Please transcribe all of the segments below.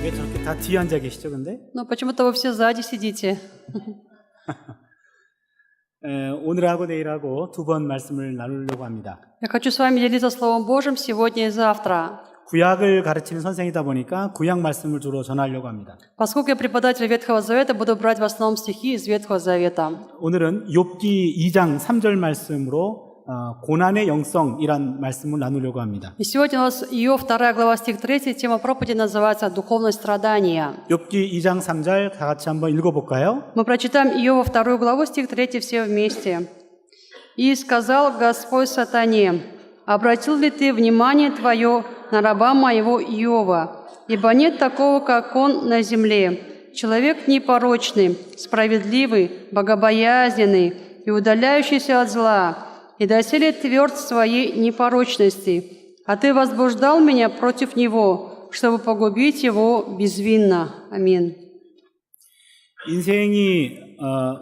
왜 저렇게 다 뒤에 앉아 계시죠, 근데? Но почему-то вы все сзади сидите. 오늘하고 내일하고 두 번 말씀을 나누려고 합니다. Я хочу с вами делиться Словом Божьим сегодня и завтра. 구약을 가르치는 선생이다 보니까 구약 말씀을 주로 전하려고 합니다. Поскольку я преподаватель Ветхого Завета, буду брать в основном стихи из Ветхого Завета. 오늘은 욥기 2장 3절 말씀으로 고난의 영성이란 말씀을 나누려고 합니다. И сегодня у нас Иов, 2 глава, стих 3, тема проповеди называется «Духовность страдания». 욥기 2장 3절 다 같이 한번 읽어볼까요? Мы прочитаем Иова 2 главу, стих 3 все вместе. «И сказал Господь сатане, обратил ли ты внимание твое на раба моего Иова? Ибо нет такого, как он на земле, человек непорочный, справедливый, богобоязненный и удаляющийся от зла, и доселе тверд в своей непорочности. А ты возбуждал меня против него, чтобы погубить его безвинно». Аминь. 인생이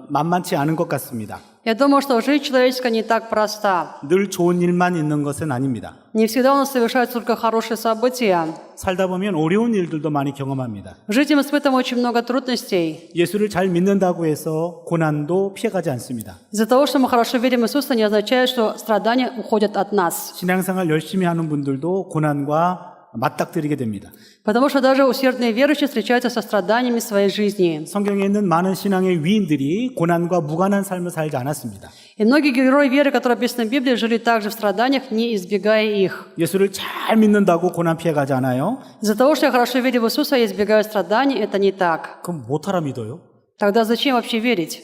만만치 않은 것 같습니다. Я думаю, что жизнь человеческая не так проста. 늘 좋은 일만 있는 것은 아닙니다. Не всегда у нас совершаются только хорошие события. 살다 보면 어려운 일들도 많이 경험합니다. В жизни мы испытываем очень много трудностей. 예수를 잘 믿는다고 해서 고난도 피해가지 않습니다. Из-за того, что мы хорошо верим в Иисуса, не означает, что страдания уходят от нас. 신앙생활 열심히 하는 분들도 고난과 맞닥뜨리게 됩니다. Потому что даже усердные верующие встречаются со страданиями своей жизни. 성경에 있는 많은 신앙의 위인들이 고난과 무관한 삶을 살지 않았습니다. И многие герои веры, которые описаны в Библии, жили также в страданиях, не избегая их. 예수를 잘 믿는다고 고난 피해가지 않아요? Из-за того, что я хорошо верю в Иисуса, я избегаю страданий, это не так. 그럼 못하라 믿어요? Тогда зачем вообще верить?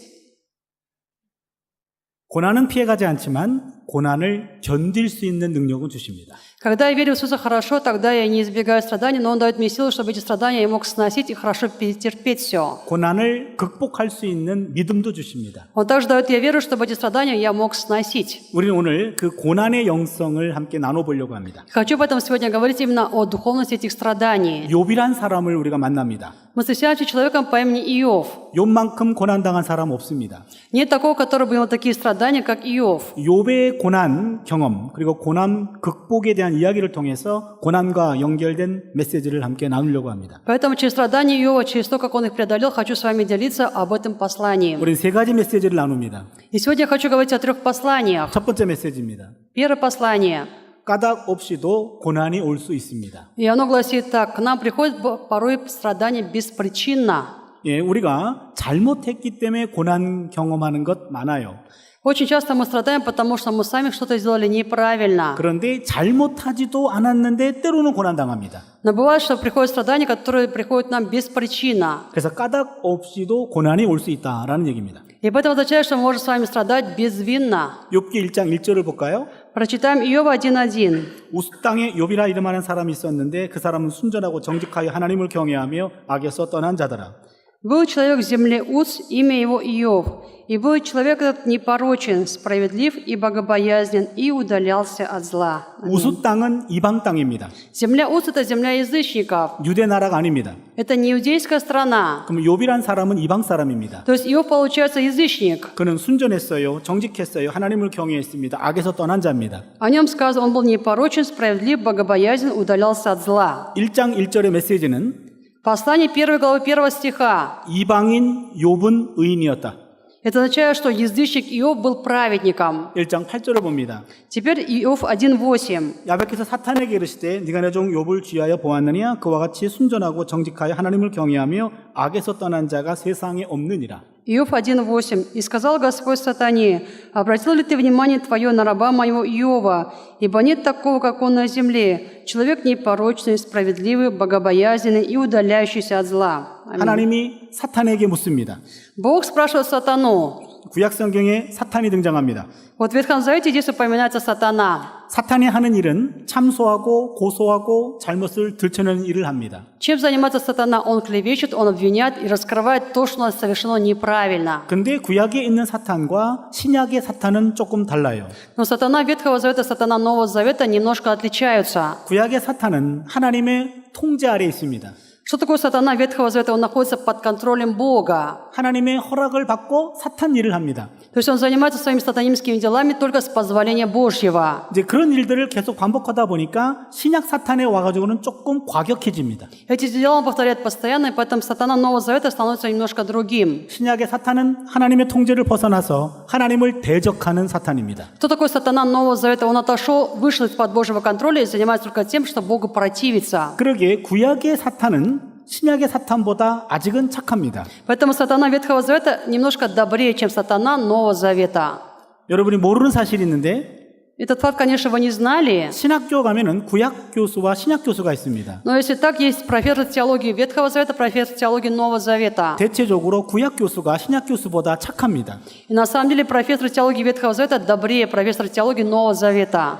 고난은 피해가지 않지만 고난을 견딜 수 있는 능력은 주십니다. Когда я верю в Иисуса хорошо, тогда я не избегаю страданий, но Он дает мне силы, чтобы эти страдания я мог сносить и хорошо перетерпеть все. 고난을 극복할 수 있는 믿음도 주십니다. Он также дает мне веру, чтобы эти страдания я мог сносить. 우리는 오늘 그 고난의 영성을 함께 나눠보려고 합니다. Хочу об этом сегодня говорить именно о духовности этих страданий. 욥이란 사람을 우리가 만납니다. Мы встречаемся с человеком по имени Иов. 욥만큼 고난당한 사람 없습니다. Нет такого, который бы имел такие страдания, как Иов. 욥의 고난 경험 그리고 고난 극복에 대한 이야기를 통해서 고난과 연결된 메시지를 함께 나누려고 합니다. Поэтому через страдания Иова, через то, как он их преодолел, хочу с вами делиться об этом послании. 우리는 세 가지 메시지를 나눕니다. И сегодня я хочу говорить о 3 посланиях. 첫 번째 메시지입니다. Первое послание. 까닭 없이도 고난이 올 수 있습니다. И оно гласит так: к нам приходит порой страдания беспричинно. 예, 우리가 잘못했기 때문에 고난 경험하는 것 많아요. Очень часто мы страдаем, потому что мы сами что-то сделали неправильно. 그런데 잘못하지도 않았는데 때로는 고난당합니다. Но бывает, что приходят страдания, которые приходят к нам без причины. 그래서 까닭 없이도 고난이 올 수 있다라는 얘기입니다. И это означает, что мы можем с вами страдать безвинно. 욥기 1장 1절을 볼까요? Прочитаем Иова 1:1. 우스 땅에 욥이라 이름하는 사람이 있었는데 그 사람은 순전하고 정직하여 하나님을 경외하며 악에서 떠난 자더라. Был человек в земле Уц, имя его Иов, и был человек этот непорочен, справедлив и богобоязнен, и удалялся от зла. 우스 땅은 이방 땅입니다. Земля Уц – это земля язычников. 유대 나라가 아닙니다. Это не иудейская страна. 그럼 욥이란 사람은 이방 사람입니다. То есть Иов, получается, язычник. 그는 순전했어요. 정직했어요. 하나님을 경외했습니다. 악에서 떠난 자입니다. О нем сказано, он был непорочен, справедлив, богобоязнен, удалялся от зла. 1장 1절의 메시지는 Послание 1 главы 1 стиха. 이방인 욥은 의인이었다. Это означает, что язычник Иов был праведником. 1장 8절을 봅니다. Теперь Иов 1:8. 야베께서 사탄에게 이르시되 네가 내 종 욥을 쥐하여 보았느냐 그와 같이 순전하고 정직하여 하나님을 경외하며 악에서 떠난 자가 세상에 없느니라. Иов 1:8. «И сказал Господь сатане, обратил ли ты внимание твое на раба моего Иова? Ибо нет такого, как он на земле, человек непорочный, справедливый, богобоязненный и удаляющийся от зла». Аминь. 하나님이 사탄에게 묻습니다. Бог спрашивает сатану. 구약 성경에 사탄이 등장합니다. Вот в Ветхом Завете здесь упоминается сатана. 사탄이 하는 일은 참소하고 고소하고 잘못을 들춰내는 일을 합니다. Чем занимается сатана? Он клевещет, он обвиняет и раскрывает то, что совершено неправильно. 근데 구약에 있는 사탄과 신약의 사탄은 조금 달라요. Но сатана Ветхого Завета, сатана Нового Завета немножко отличаются. 구약의 사탄은 하나님의 통제 아래에 있습니다. Что такое сатана Ветхого Завета? Он находится под контролем Бога. 하나님의 허락을 받고 사탄 일을 합니다. То есть он занимается своими сатанинскими делами только с позволения Божьего. 이제 그런 일들을 계속 반복하다 보니까 신약 사탄에 와가지고는 조금 과격해집니다. Эти дела он повторяет постоянно, и поэтому сатана Нового Завета становится немножко другим. 신약의 사탄은 하나님의 통제를 벗어나서 하나님을 대적하는 사탄입니다. Кто такой сатана Нового Завета? Он отошел, вышел из-под Божьего контроля и занимается только тем, что Богу противится. 그러기에 구약의 사탄은 신약의 사탄보다 아직은 착합니다. Поэтому сатана Ветхого Завета немножко добрее, чем сатана Нового Завета. 여러분이 모르는 사실이 있는데 Этот факт, конечно, вы не знали, 신학교 가면은 구약 교수와 신약 교수가 있습니다. но если так, есть профессор теологии Ветхого Завета, профессор теологии Нового Завета. 대체적으로 구약 교수가 신약 교수보다 착합니다. И на самом деле профессор теологии Ветхого Завета добрее профессора теологии Нового Завета.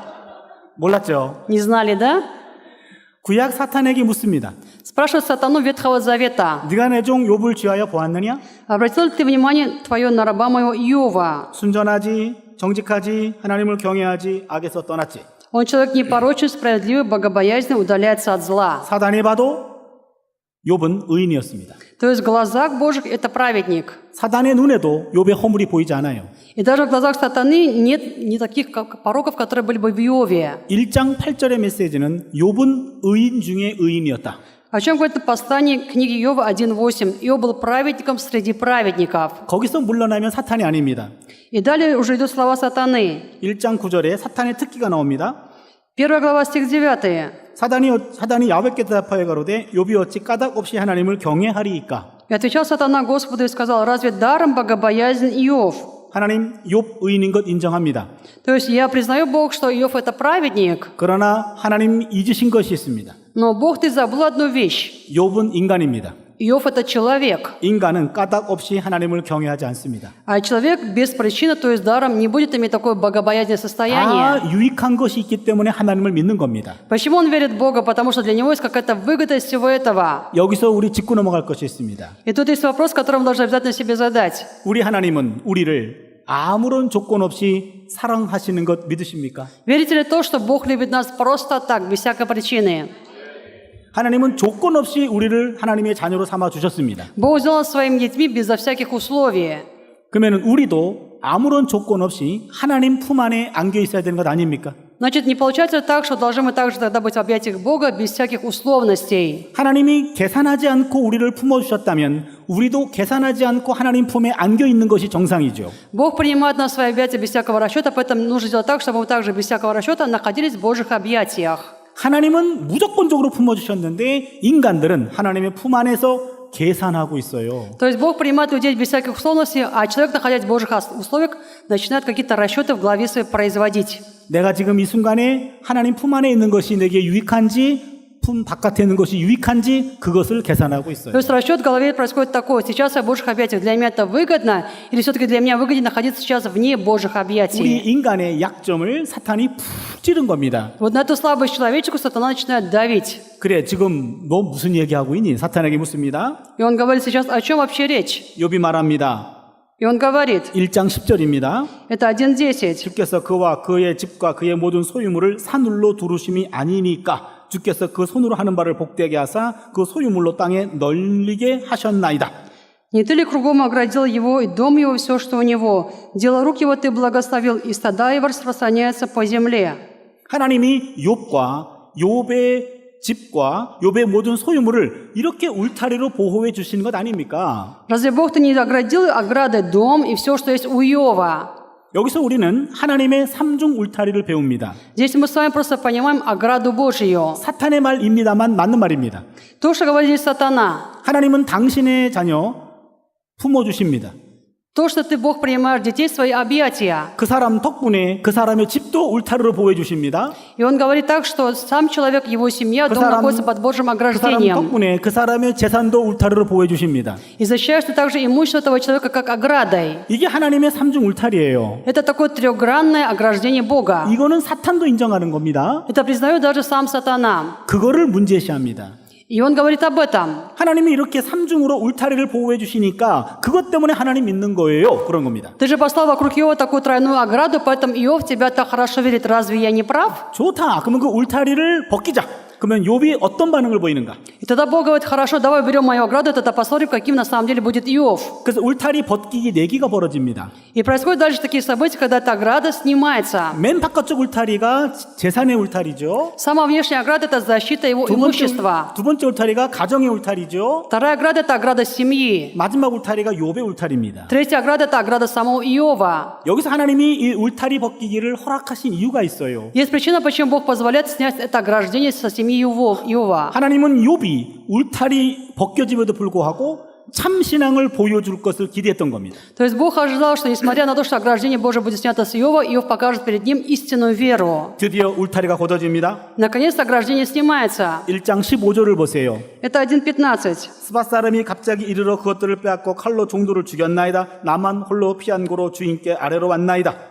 몰랐죠? Не знали, да? 구약 사탄에게 묻습니다. Спрашивает сатану Ветхого Завета. 네가 내 종 욥을 취하여 보았느냐? Обратил ли ты внимание твое на раба моего Иова? 순전하지, 정직하지, 하나님을 경외하지, 악에서 떠났지. Он человек непорочный, справедливый, богобоязненный, удаляется от зла. 사단이 봐도 욥은 의인이었습니다. То есть в глазах Божьих это праведник. 사단의 눈에도 욥의 허물이 보이지 않아요. И даже в глазах сатаны нет ни таких пороков, которые были бы в Иове. 1장 8절의 메시지는 욥은 의인 중에 의인이었다. О чем говорит послание книги Иова 1.8? Иов был праведником среди праведников. 거기서 물러나면 사탄이 아닙니다. И далее уже идут слова сатаны. 1장 9절에 사탄의 특기가 나옵니다. 1 глава, стих 9. 사단이 야훼께 대답하여 가로되 욥이 어찌 까닭 없이 하나님을 경외하리이까. И отвечал сатана Господу и сказал: разве даром богобоязнен Иов? 하나님 욥 의인인 것 인정합니다. То есть я признаю, Бог, что Иов это праведник, 그러나 하나님 잊으신 것이 있습니다. но Бог, ты забыл одну вещь. 욥은 인간입니다. Иов это человек, 인간은 까닭 없이 하나님을 경외하지 않습니다. а человек без причины, то есть даром, не будет иметь такое богобоязненное состояние. 다 유익한 것이 있기 때문에 하나님을 믿는 겁니다. Почему он верит в Бога? Потому что для него есть какая-то выгода из всего этого. 여기서 우리 짚고 넘어갈 것이 있습니다. И тут есть вопрос, который мы должны обязательно себе задать. 우리 하나님은 우리를 아무런 조건 없이 사랑하시는 것 믿으십니까? Верите ли в то, что Бог любит нас просто так, без всякой причины? 하나님은 조건 없이 우리를 하나님의 자녀로 삼아 주셨습니다. Бог сделал нас своими детьми безо всяких условий. 그러면 우리도 아무런 조건 없이 하나님 품 안에 안겨 있어야 되는 것 아닙니까? Значит, не получается так, что должны мы также тогда быть в объятиях Бога без всяких условностей. 하나님이 계산하지 않고 우리를 품어주셨다면 우리도 계산하지 않고 하나님 품에 안겨 있는 것이 정상이죠. Бог принимает нас в свои объятия без всякого расчета, поэтому нужно сделать так, чтобы мы также без всякого расчета находились в Божьих объятиях. 하나님은 무조건적으로 품어주셨는데 ин간들은 하나님의 품 안에서 계산하고 있어요. То есть Бог принимает людей без всяких условностей, а человек, находясь в Божьих условиях, начинает какие-то расчеты в голове своей производить. 내가 지금 이 순간에 하나님 품 안에 있는 것이 내게 유익한지 품 바깥에 있는 것이 유익한지 그것을 계산하고 있어요. То есть расчет в голове происходит такой: сейчас я в Божьих объятиях, для меня это выгодно, или все-таки для меня выгоднее находиться сейчас вне Божьих 우리 объятий? 인간의 약점을 사탄이 푹 찌른 겁니다. Вот на эту слабость человечку сатана начинает давить. 그래 지금 너 무슨 얘기하고 있니? 사탄에게 묻습니다. И он говорит сейчас, о чем вообще речь? 욥이 말합니다. И он говорит, 1장 10절입니다. это 1.10. 주께서 그와 그의 집과 그의 모든 소유물을 산울로 두르심이 아니니까 주께서 그 손으로 하는 바를 복되게 하사 그 소유물로 땅에 널리게 하셨나이다. Не ты ли кругом оградил его, и дом его, и все, что у него? Дело рук его ты благословил, и стада его распространяются по земле. 하나님이 욥과 욥의 집과 욥의 모든 소유물을 이렇게 울타리로 보호해 주시는 것 아닙니까? Разве Бог-то не оградил оградой дом и все, что есть у Иова? 여기서 우리는 하나님의 삼중 울타리를 배웁니다. Здесь мы с вами просто понимаем ограду Божию. 사탄의 말입니다만 맞는 말입니다. То, что говорит здесь сатана. 하나님은 당신의 자녀 품어주십니다. То, что ты, Бог, принимаешь детей в свои объятия. 그 사람 덕분에 그 사람의 집도 울타리로 보호해 주십니다. И он говорит так, что сам человек, его семья, 그 дом 사람 находится под Божьим 그 사람 ограждением. 덕분에 그 사람의 재산도 울타리로 보호해 주십니다. И защищаешь ты также имущество этого человека как оградой. 이게 하나님의 삼중 울타리예요. Это такое трехгранное ограждение Бога. 이거는 사탄도 인정하는 겁니다. Это признает даже сам сатана. 그거를 문제시합니다. И он говорит об этом. 하나님이 이렇게 삼중으로 울타리를 보호해 주시니까 그것 때문에 하나님 믿는 거예요. 그런 겁니다. Ты же послал вокруг Иова такую тройную ограду, поэтому Иов в тебя так хорошо верит. Разве я не прав? 좋다. 그러면 그 울타리를 벗기자. 그러면 욥이 어떤 반응을 보이는가? И тогда Бог говорит, хорошо, давай берем мою ограду, тогда посмотрим, каким на самом деле будет Иов. 그래서 울타리 벗기기 내기가 벌어집니다. И происходят дальше такие события, когда эта ограда снимается. 맨 바깥쪽 울타리가 재산의 울타리죠. Самая внешняя ограда – это защита его имущества. 두 번째 울타리가 가정의 울타리죠. Вторая ограда – это ограда семьи. 마지막 울타리가 욥의 울타리입니다. Третья ограда – это ограда самого Иова. 여기서 하나님이 이 울타리 벗기기를 허락하신 이유가 있어요. Есть причина, почему Бог позволяет снять это ограждение со семьи Иова. 하나님은 욥이 울타리 벗겨짐에도 불구하고 참 신앙을 보여줄 것을 기대했던 겁니다. То есть Бог ожидал, что несмотря на то, что ограждение Божие будет снято с Иова, Иов покажет перед ним истинную веру. 드디어 울타리가 걷어집니다. Наконец, ограждение снимается. 1장 15절을 보세요. Это 1.15. 스밧 사람이 갑자기 이르러 그것들을 빼앗고 칼로 종도를 죽였나이다. 나만 홀로 피한 고로 주인께 아래로 왔나이다.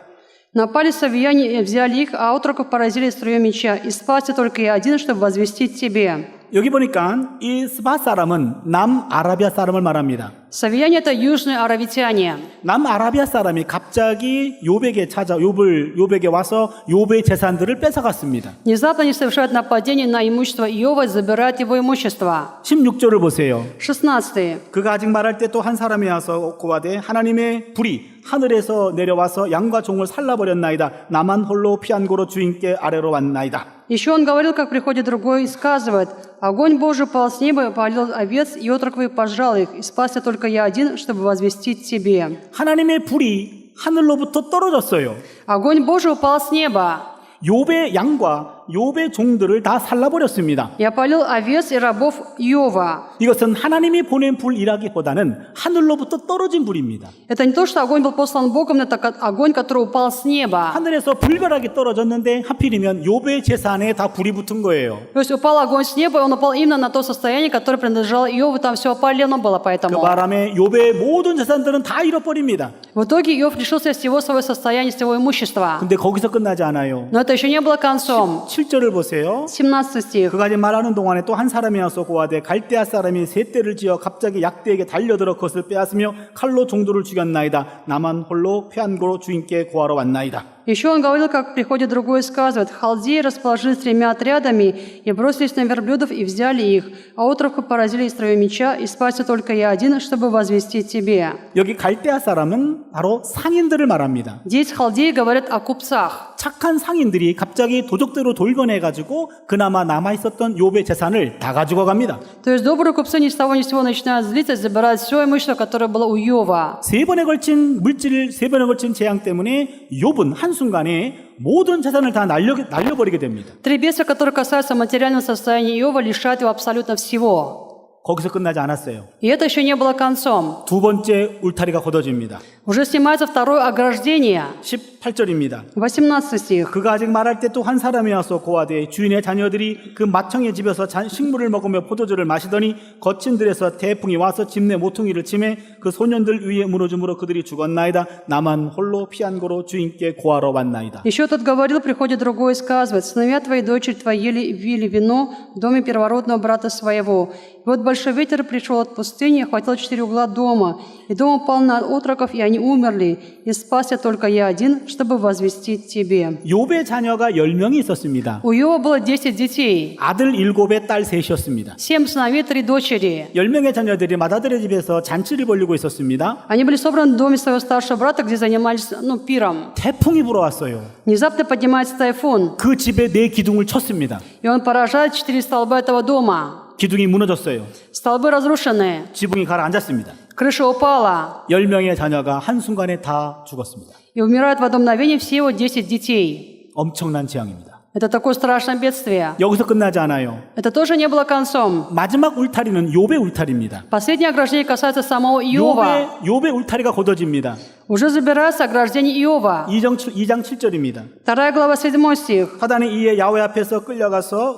Напали савияне и взяли их, а отроков поразили струей меча. И спасся только я один, чтобы возвестить тебе. 여기 보니까 이 스밧 사람은 남아라비아 사람을 말합니다. Савияне – это южные аравитяне. 남아라비아 사람이 갑자기 욥에게 와서 욥의 재산들을 뺏어갔습니다. Внезапно они совершают нападение на имущество Иова и забирают его имущество. 16절을 보세요. 16. 그가 아직 말할 때 또 한 사람이 와서 고하되 하나님의 불이 하늘에서 내려와서 양과 종을 살라버렸나이다. 나만 홀로 피한 고로 주인께 아래로 왔나이다. Еще он говорил, как приходит другой, и сказывает, огонь Божий упал с неба и полил овец, и отрок и пожрал их, и спасся только я один, чтобы возвестить тебе. 하나님의 불이 하늘로부터 떨어졌어요. Огонь Божий упал с неба. 욥의 양과 욥의 종들을 다 살라버렸습니다. Я полил овец и рабов Иова. 이것은 하나님이 보낸 불이라기보다는 하늘로부터 떨어진 불입니다. Это не то, что огонь был послан Богом, но это огонь, который упал с неба. 하늘에서 불벼락이 떨어졌는데 하필이면 욥의 재산에 다 불이 붙은 거예요. То есть упал огонь с неба, и он упал именно на то состояние, которое принадлежало Иову, там все опалено было 그 поэтому. 바람에 욥의 모든 재산들은 다 잃어버립니다. В итоге Иов лишился всего своего состояния, всего имущества. 근데 거기서 끝나지 않아요. Но это еще не было концом. 7절을 보세요. 17 стих. 그가 이제 말하는 동안에 또 한 사람이 와서 고하되 갈대아 사람이 세 떼를 지어 갑자기 약대에게 달려들어 그것을 빼앗으며 칼로 종도를 죽였나이다. 나만 홀로 패한고로 주인께 고하러 왔나이다. Еще он говорил, как приходит другой и сказывает, халдеи расположились 3 отрядами и бросились на верблюдов и взяли их, а отроков поразили строем меча, и спасся только я один, чтобы возвестить тебе. 여기 갈대아 사람은 바로 상인들을 말합니다. Здесь халдеи говорят о купцах. 착한 상인들이 갑자기 도적대로 돌변해가지고 그나마 남아있었던 욥의 재산을 다 가지고 갑니다. То есть добрые купцы ни с того ни с сего начинают злиться, забирают все имущество, которое было у Иова. 세 번에 걸친 재앙 때문에 욥은 한순간에 모든 재산을 다 날려버리게 됩니다. 3 бедствия, которые касаются материального состояния Иова, лишают его абсолютно всего. 거기서 끝나지 않았어요. И это еще не было концом. 두 번째 울타리가 걷어집니다. Уже снимается второе ограждение. 18절입니다. 18 стих. 그가 아직 말할 때 또 한 사람이 와서 고하되 주인의 자녀들이 그 맏형의 집에서 식물을 먹으며 포도주를 마시더니 거친 들에서 태풍이 와서 집 내 모퉁이를 치매 그 소년들 위에 무너짐으로 그들이 죽었나이다. 나만 홀로 피한 고로 주인께 고하러 왔나이다. Еще тот говорил, приходит другой и сказывает, сыновья твои и дочери твои вили вино в доме первородного брата своего. И вот большой ветер пришел от пустыни, охватил 4 угла дома, и дом упал на отроков, и они умерли, и спасся только я один, чтобы возвестить тебе. 욥의 자녀가 10명이 있었습니다. У Иова было 10 детей, 아들 7에 딸 3이었습니다. 7 сыновей, 3 дочери. 10명의 자녀들이 맏아들의 집에서 잔치를 벌이고 있었습니다. Они были собраны в доме своего старшего брата, где занимались пиром. 태풍이 불어왔어요. Внезапно поднимается тайфун, 그 집에 4 기둥을 쳤습니다. и он поражает 4 столба этого дома. 기둥이 무너졌어요. Столбы разрушены, 지붕이 가라앉았습니다. крыша упала, 10명의 자녀가 한순간에 다 죽었습니다. и умирают в одно мгновение все его 10 детей. 엄청난 재앙입니다. Это такое страшное бедствие. 여기서 끝나지 않아요. Это тоже не было концом. 마지막 울타리는 욥의 울타리입니다. Последнее ограждение касается самого Иова. 욥의 울타리가 걷어집니다. Уже забирается ограждение Иова. 2장 7절입니다. 2 глава 7 стих. 사단이 이에 야훼 앞에서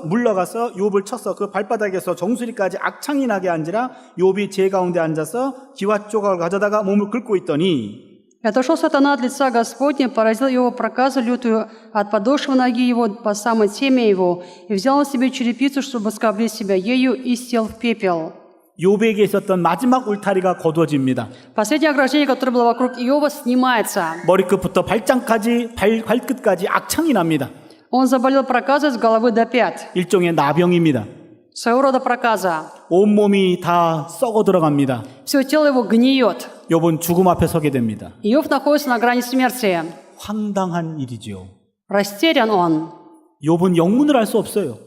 물러가서 욥을 쳐서 그 발바닥에서 정수리까지 악창이 나게 앉으라. 욥이 제 가운데 앉아서 기와 조각을 가져다가 몸을 긁고 있더니 И отошел сатана от лица Господня, поразил его проказу лютую от подошвы ноги его по самой теме его, и взял на себе черепицу, чтобы скоблить себя ею, и сел в пепел. 욥에게 있었던 마지막 울타리가 거두어집니다. Последнее ограждение, которое было вокруг Иова, снимается. 머리끝부터 발끝까지 악창이 납니다. Он заболел проказой с головы до пят. 일종의 나병입니다. Своего рода проказа. 온몸이 다 썩어 들어갑니다. Все тело его гниет. 욥은 죽음 앞에 서게 됩니다. Иов находится на грани смерти. 황당한 일이지요. Растерян он. 욥은 영문을 알 수 없어요.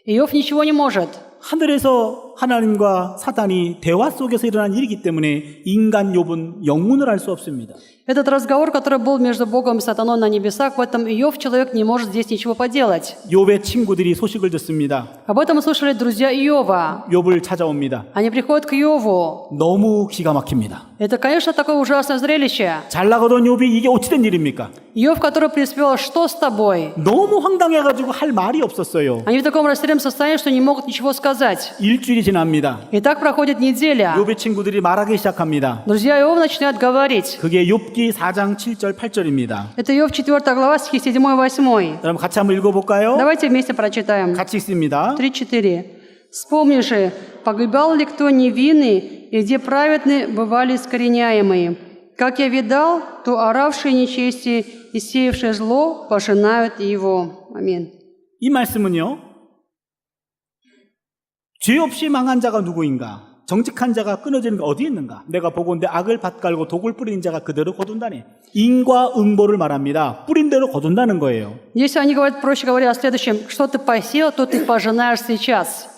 Иов ничего не может. 하늘에서 하나님과 사단이 대화 속에서 일어난 일이기 때문에 인간 욥은 영문을 알 수 없습니다. Этот разговор, который был между Богом и сатаной на небесах, в этом Иов, человек, не может здесь ничего поделать. 욥의 친구들이 소식을 듣습니다. Об этом услышали друзья Иова. 욥을 찾아옵니다. Они приходят к Иову. 너무 기가 막힙니다. Это, конечно, такое ужасное зрелище. 잘 나가던 욥이 이게 어찌된 일입니까? Иов, который преуспел, что с тобой? 너무 황당해가지고 할 말이 없었어요. Они в таком растерянном состоянии, что не могут ничего сказать. 일주일이 지납니다. И так проходит неделя. 욥의 친구들이 말하기 시작합니다. Друзья Иова начинают говорить. 그게 욥기 4장 7절 8절입니다. Это Иов 4 глава, стихи 7 и 8. 여러분 같이 한번 읽어볼까요? Давайте вместе прочитаем. 같이 읽습니다. 3-4. «Вспомни же, погибал ли кто невинный, и где праведны бывали искореняемые? Как я видал, то оравшие нечестие и сеявшие зло пожинают его». Аминь. 이 말씀은요. 죄 없이 망한 자가 누구인가? 정직한 자가 끊어지는 게 어디 있는가? 내가 보건대 악을 밭갈고 독을 뿌리는 자가 그대로 거둔다네. 인과 응보를 말합니다. 뿌린 대로 거둔다는 거예요. Здесь они говорят, проще говоря, о следующем. Что ты посеял, то ты пожинаешь сейчас.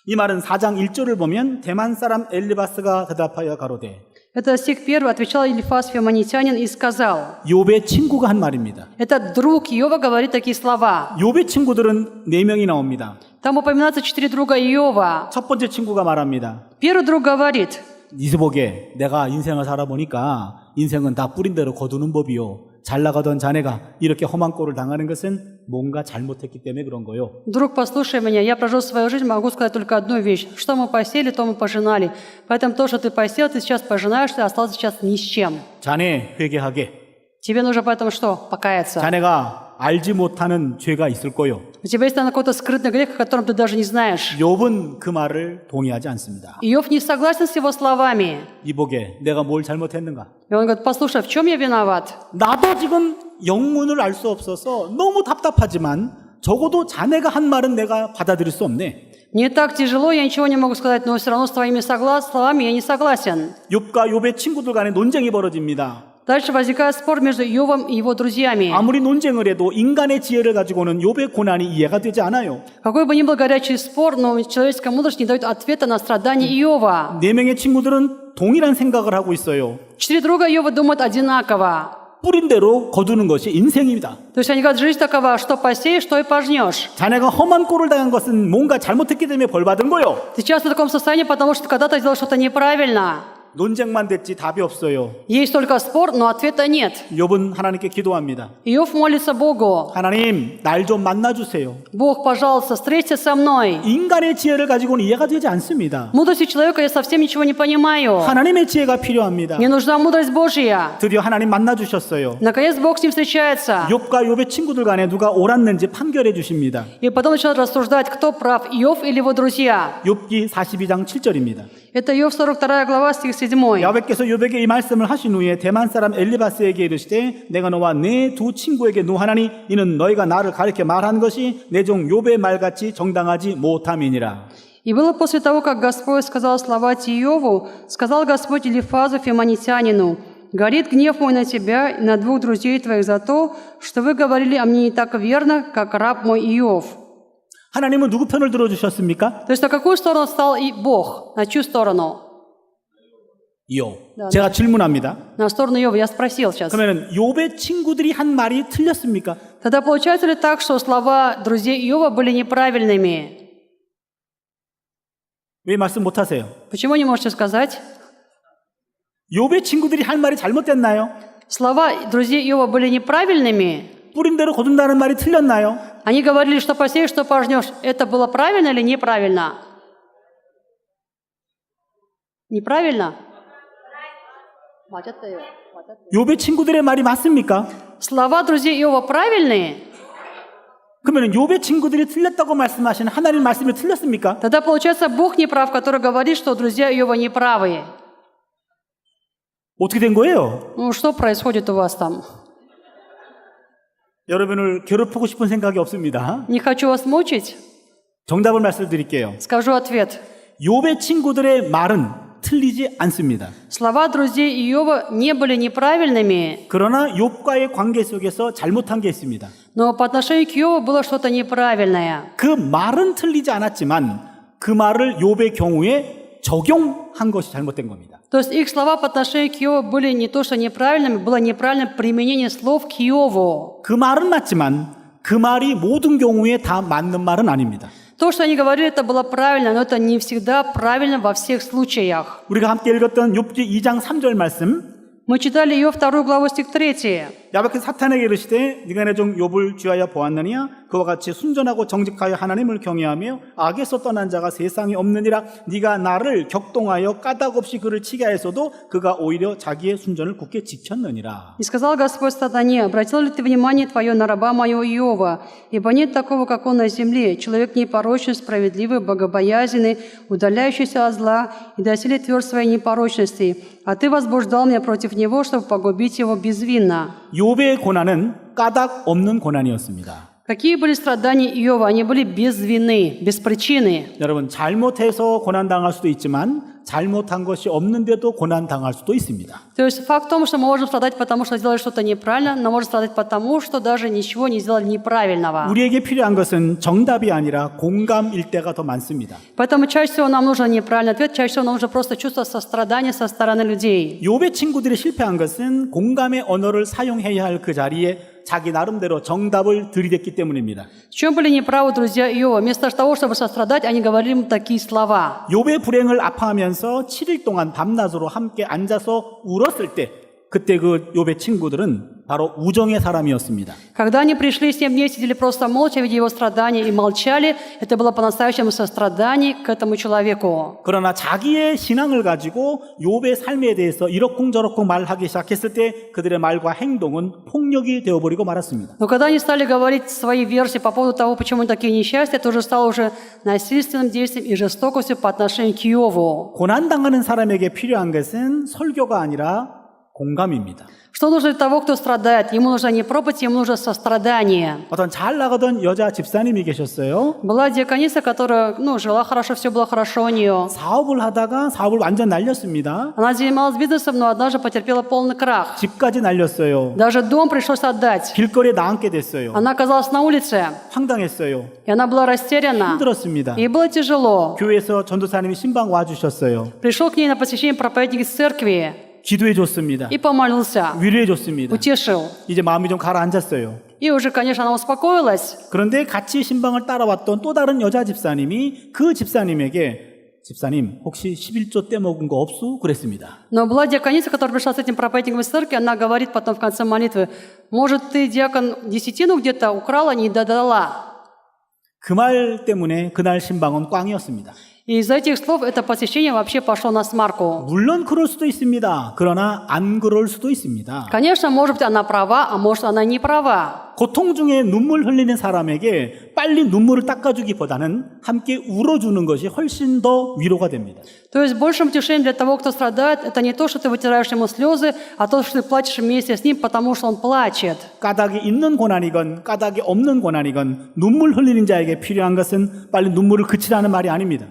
이 말은 4장 1절을 보면 대만 사람 엘리바스가 대답하여 가로되. Это стих 1, отвечал Елифаз Феоманитянин и сказал. 욥의 친구가 한 말입니다. Это друг Иова говорит такие слова. 욥의 친구들은 4명이 나옵니다. Там упоминаются 4 друга Иова. 첫 번째 친구가 말합니다. Первый друг говорит. 이스복에 내가 인생을 살아보니까 인생은 다 뿌린 대로 거두는 법이요. 잘 나가던 자네가 이렇게 험한 꼴을 당하는 것은 뭔가 잘못했기 때문에 그런 거요. Друг, послушай меня, я прожил свою жизнь, могу сказать только одну вещь. Что мы посеяли, то мы пожинали. Поэтому то, что ты посеял, ты сейчас пожинаешь, ты остался сейчас ни с чем. 자네 회개하게. Тебе нужно поэтому что? Покаяться. 자네가 알지 못하는 죄가 있을 거요. У тебя есть, наверное, какой-то скрытный грех, о котором ты даже не знаешь. 욥은 그 말을 동의하지 않습니다. Иов не согласен с его словами. 이복에 내가 뭘 잘못했는가? И он говорит, послушай, в чем я виноват? 나도 지금 영문을 알 수 없어서 너무 답답하지만 적어도 자네가 한 말은 내가 받아들일 수 없네. Мне так тяжело, я ничего не могу сказать, но все равно с твоими словами я не согласен. 욥과 욥의 친구들 간에 논쟁이 벌어집니다. Дальше возникает спор между Иовом и его друзьями. 아무리 논쟁을 해도 인간의 지혜를 가지고는 욥의 고난이 이해가 되지 않아요. Какой бы ни был горячий спор, но человеческая мудрость не дает ответа на страдания Иова. 4명의 친구들은 동일한 생각을 하고 있어요. 4 друга Иова думают одинаково. 뿌린 대로 거두는 것이 인생입니다. То есть они говорят, жизнь такова, что посеешь, то и пожнешь. 자네가 험한 꼴을 당한 것은 뭔가 잘못했기 때문에 벌 받은 거요. Ты сейчас в таком состоянии, потому что когда-то сделал что-то неправильно. 논쟁만 됐지 답이 없어요. Есть только спор, но ответа нет. 욥은 하나님께 기도합니다. Иов молится Богу. 하나님, 날 좀 만나주세요. Бог, пожалуйста, встреться со мной. 인간의 지혜를 가지고는 이해가 되지 않습니다. Мудростью человека я совсем ничего не понимаю. 하나님의 지혜가 필요합니다. Мне нужна мудрость Божья. 드디어 하나님 만나주셨어요. Наконец Бог с ним встречается. 욥과 욥의 친구들 간에 누가 옳았는지 판결해 주십니다. И потом начинают рассуждать, кто прав, Иов или его друзья. 욥기 42장 7절입니다. Это Иов 42 глава, стих 7. 야훼께서 욥에게 이 말씀을 하신 후에 대만 사람 엘리바스에게 이르시되 내가 너와 내 두 친구에게 노하나니 이는 너희가 나를 가리켜 말한 것이 내 종 욥의 말같이 정당하지 못함이니라. И было после того, как Господь сказал слова эти Иову, сказал Господь Елифазу Феоманитянину: «Горит гнев мой на тебя и на 2 друзей твоих за то, что вы говорили о мне не так верно, как раб мой Иов». 하나님은 누구 편을 들어주셨습니까? То есть на какую сторону стал и Бог? На чью сторону? 욥. 네. 제가 질문합니다. На сторону Иова. Я спросил сейчас. 그러면 욥의 친구들이 한 말이 틀렸습니까? Тогда получается ли так, что слова друзей Иова были неправильными? 왜 말씀 못하세요? Почему не можете сказать? 욥의 친구들이 한 말이 잘못됐나요? Слова друзей Иова были неправильными? 뿌린 대로 거둔다는 말이 틀렸나요? Они говорили, что посеешь, что пожнешь. Это было правильно или неправильно? Неправильно? 욥의 친구들의 말이 맞습니까? Слова друзей Иова правильные? 그러면 욥의 친구들이 틀렸다고 말씀하시는 하나님 말씀이 틀렸습니까? Тогда получается Бог не прав, который говорит, что друзья Иова неправы. 어떻게 된 거예요? Ну, что происходит у вас там? 여러분을 괴롭히고 싶은 생각이 없습니다. Не хочу вас мучить. 정답을 말씀드릴게요. Скажу ответ. 욥의 친구들의 말은 틀리지 않습니다. Слова друзей Иова не были неправильными, 그러나 욥과의 관계 속에서 잘못한 게 있습니다. но по отношению к Иову было что-то неправильное. 그 말은 틀리지 않았지만 그 말을 욥의 경우에 적용한 것이 잘못된 겁니다. То есть их слова по отношению к Иову были не то, что неправильными, было неправильное применение слов к Иову. 그 말은 맞지만 그 말이 모든 경우에 다 맞는 말은 아닙니다. То, что они говорили, это было правильно, но это не всегда правильно во всех случаях. 우리가 함께 읽었던 욥기 2장 3절 말씀, Мы читали Иов 2 главу, стих 3. 야곱이 사탄에게 이르시되 네가 내 종 욥을 귀하여 보았느냐 그와 같이 순전하고 정직하여 하나님을 경외하며 악에서 떠난 자가 세상에 없느니라. 네가 나를 격동하여 까닭 없이 그를 치게 하였어도 그가 오히려 자기의 순전을 굳게 지켰느니라. «И сказал Господь сатане, обратил ли ты внимание твое на раба моего Иова? Ибо нет такого, как он на земле, человек непорочный, справедливый, богобоязненный, удаляющийся от зла, и доселе тверд своей непорочности. А ты возбуждал меня против него, чтобы погубить его безвинно». 욥의 고난은 까닭 없는 고난이었습니다. Какие были страдания Иова? Они были без вины, без причины. 여러분, 잘못해서 고난당할 수도 있지만 잘못한 것이 없는데도 고난당할 수도 있습니다. То есть факт в том, что мы можем страдать, потому что сделали что-то неправильно, но можем страдать потому, что даже ничего не сделали неправильного. 우리에게 필요한 것은 정답이 아니라 공감일 때가 더 많습니다. Поэтому чаще всего нам нужен неправильный ответ, чаще всего нам нужно просто чувство сострадания со стороны людей. 욥의 친구들이 실패한 것은 공감의 언어를 사용해야 할 그 자리에 자기 나름대로 정답을 들이댔기 때문입니다. В чем были неправы друзья Иова? Вместо того, чтобы сострадать, они говорили ему такие слова. 욥의 불행을 아파하면서 7일 동안 밤낮으로 함께 앉아서 울었을 때 그때 그 욥의 친구들은 바로 우정의 사람이었습니다. Когда они пришли с ним вместе, сидели просто молча, видя его страдания и молчали, это было по-настоящему сострадание к этому человеку. 그러나 자기의 신앙을 가지고 욥의 삶에 대해서 이러쿵저러쿵 말하기 시작했을 때 그들의 말과 행동은 폭력이 되어버리고 말았습니다. Но когда они стали говорить свои версии по поводу того, почему они такие несчастья, это уже стало уже насильственным действием и жестокостью по отношению к Иову. 고난당하는 사람에게 필요한 것은 설교가 아니라 공감입니다. Что нужно для того, кто страдает? Ему нужна не проповедь, ему нужно сострадание. 어떤 잘 나가던 여자 집사님이 계셨어요. Была диакониса, которая, жила хорошо, все было хорошо у нее. 사업을 하다가 사업을 완전 날렸습니다. Она занималась бизнесом, но однажды потерпела полный крах. 집까지 날렸어요. Даже дом пришлось отдать. 길거리에 나앉게 됐어요. Она оказалась на улице, 황당했어요. и она была растеряна. 힘들었습니다. Ей было тяжело. 교회에서 전도사님이 신방 와주셨어요. Пришел к ней на посещение проповедник из церкви 기도해 줬습니다. и помолился, 위로해 줬습니다. утешил. 이제 마음이 좀 가라앉았어요. И уже, конечно, она успокоилась. 그런데 같이 신방을 따라왔던 또 다른 여자 집사님이 그 집사님에게 집사님 혹시 11조 떼먹은 거 없수? 그랬습니다. Но была диакониса, которая пришла с этим проповедником из церкви, она говорит потом в конце молитвы, может, ты, диакон, десятину где-то украла, не додала. 그 말 때문에 그날 신방은 꽝이었습니다. И из-за этих слов это посещение вообще пошло на смарку. 물론 그럴 수도 있습니다. 그러나 안 그럴 수도 있습니다. Конечно, может быть, она права, а может, она не права. 고통 중에 눈물 흘리는 사람에게 빨리 눈물을 닦아주기보다는 함께 울어주는 것이 훨씬 더 위로가 됩니다. То есть большим утешением для того, кто страдает, это не то, что ты вытираешь ему слезы, а то, что ты плачешь вместе с ним, потому что он плачет. 까닭이 있는 고난이건 까닭이 없는 고난이건 눈물 흘리는 자에게 필요한 것은 빨리 눈물을 그치라는 말이 아닙니다.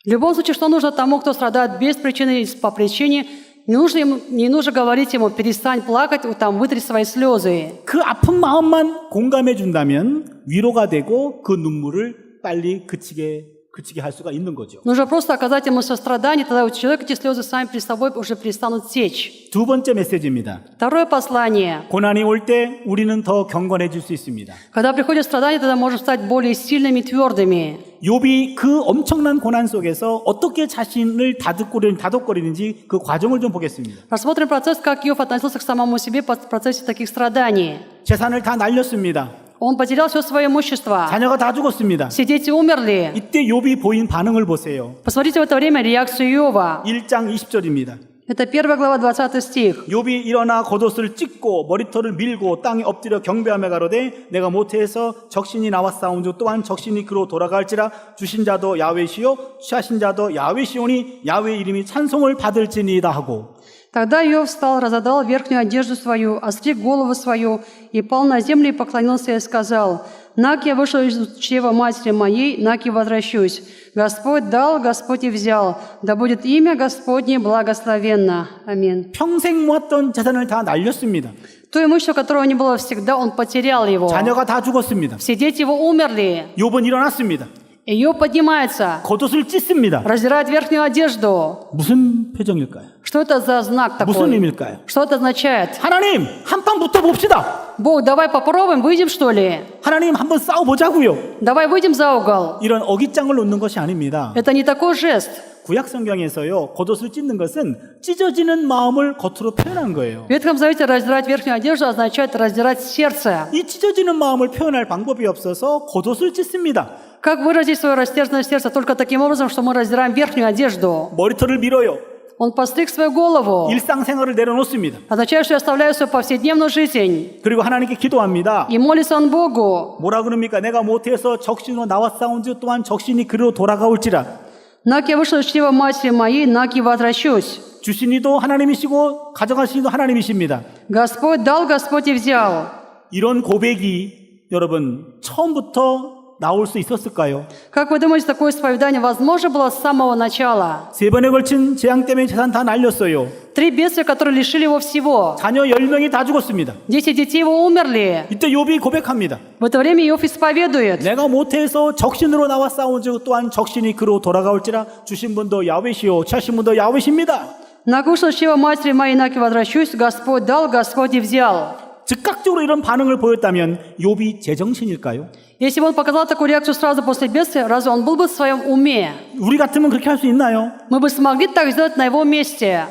В любом случае, что нужно тому, кто страдает без причины или по причине, не нужно говорить ему, перестань плакать, вытри свои слезы. 그 아픈 마음만 공감해 준다면 위로가 되고 그 눈물을 빨리 그치게 할 수가 있는 거죠. Нужно просто оказать ему сострадание, тогда у человека эти слезы сами при собой уже перестанут течь. 두 번째 메시지입니다. Второе послание. 고난이 올 때 우리는 더 경건해질 수 있습니다. Когда приходит страдание, тогда можем стать более сильными, твердыми. 욥이 그 엄청난 고난 속에서 어떻게 자신을 다독거리는지 그 과정을 좀 보겠습니다. Рассмотрим процесс, как Иов относился к самому себе в процессе таких страданий. 재산을 다 날렸습니다. Он потерял все свое имущество. 자녀가 다 죽었습니다. Все дети умерли. 이때 욥이 보인 반응을 보세요. Посмотрите в это время реакцию Иова. 1장 20절입니다. Это 1 глава, 20 стих. 욥이 일어나 겉옷을 찢고 머리털을 밀고 땅에 엎드려 경배하며 가로되 내가 모태에서 적신이 나왔사온즉 또한 적신이 그로 돌아갈지라 주신 자도 야훼시요 취하신 자도 야훼시오니 야훼 이름이 찬송을 받을지니이다 하고 Тогда Иов встал, разодал верхнюю одежду свою, остриг голову свою, и пал на землю, и поклонился, и сказал: «Нак я вышел из чрева матери моей, нак и возвращусь. Господь дал, Господь и взял. Да будет имя Господне благословенно». Аминь. 평생 모았던 재산을 다 날렸습니다. То имущество, которого не было всегда, он потерял его. 자녀가 다 죽었습니다. Все дети его умерли. 욥은 일어났습니다. Иов поднимается, 겉옷을 찢습니다. раздирает верхнюю одежду. 무슨 표정일까요? Что это за знак 무슨 такой? 의미일까요? Что это означает? 하나님, 한판 붙어봅시다. Бог, давай попробуем, выйдем что ли? 하나님, 한번 싸워보자고요. Давай выйдем за угол. 이런 어깃장을 놓는 것이 아닙니다. Это не такой жест. 구약 성경에서요, 겉옷을 찢는 것은 찢어지는 마음을 겉으로 표현한 거예요. В Ветхом Завете раздирать верхнюю одежду означает раздирать сердце. 이 찢어지는 마음을 표현할 방법이 없어서 겉옷을 찢습니다. Как выразить свое растерзанное сердце? Только таким образом, что мы раздираем верхнюю одежду. 머리털을 밀어요. Он постриг свою голову. 일상생활을 내려놓습니다. Означает, что я оставляю свою повседневную жизнь. 그리고 하나님께 기도합니다. И молится он Богу. 뭐라 그럽니까? 내가 못해서 적신으로 나왔사온즉 또한 적신이 그리로 돌아가올지라. «Нак я вышел из чрева матери моей, нак и возвращусь». 주신 이도 하나님이시고 가져가신 이도 하나님이십니다. Господь дал, Господь и взял. 이런 고백이 여러분 처음부터 나올 수 있었을까요? Как вы думаете, такое исповедание возможно было с самого начала? 3번에 걸친 재앙 때문에 재산 다 날렸어요. 3 бедствия, которые лишили его всего. 자녀 10명이 다 죽었습니다. 10 детей его умерли. 이때 욥이 고백합니다. В это время Иов исповедует. 내가 못해서 적신으로 나와 싸운즉 또한 적신이 그로 돌아가올지라. 주신 분도 야훼시요 취하신 분도 야훼십니다. «Нак вышел из чрева матери моей, нак и возвращусь. Господь дал, Господь и взял». 즉각적으로 이런 반응을 보였다면 욥이 제정신일까요? Если бы он показал такую реакцию сразу после бедствия, разве он был бы в своем уме? 우리 같으면 그렇게 할 수 있나요? Мы бы смогли так сделать на его месте.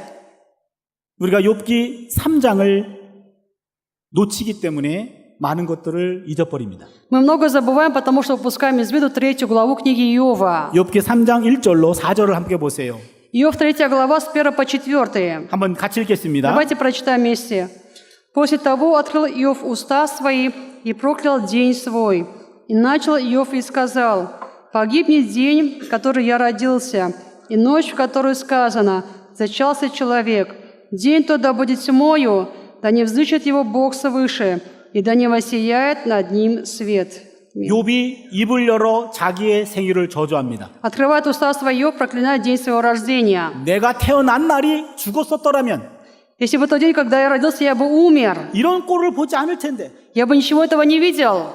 우리가 욥기 3장을 놓치기 때문에 많은 것들을 잊어버립니다. Мы много забываем, потому что упускаем из виду 3 главу книги Иова. 욥기 3장 1절로 4절을 함께 보세요. Иов 3 глава с 1 по 4. 한번 같이 읽겠습니다. Давайте прочитаем вместе. «После того открыл Иов уста свои и проклял день свой. И начал Иов и сказал: погибнет день, в который я родился, и ночь, в которую сказано: зачался человек. День тот да будет тьмою, да не взыщет его Бог свыше, и да не воссияет над ним свет». 욥이 입을 열어 자기의 생일을 저주합니다. Открывает уста свои, Иов проклинает день своего рождения. 내가 태어난 날이 죽었었더라면 Если бы тот день, когда я родился, я бы умер, 이런 꼴을 보지 않을 텐데 я бы ничего этого не видел.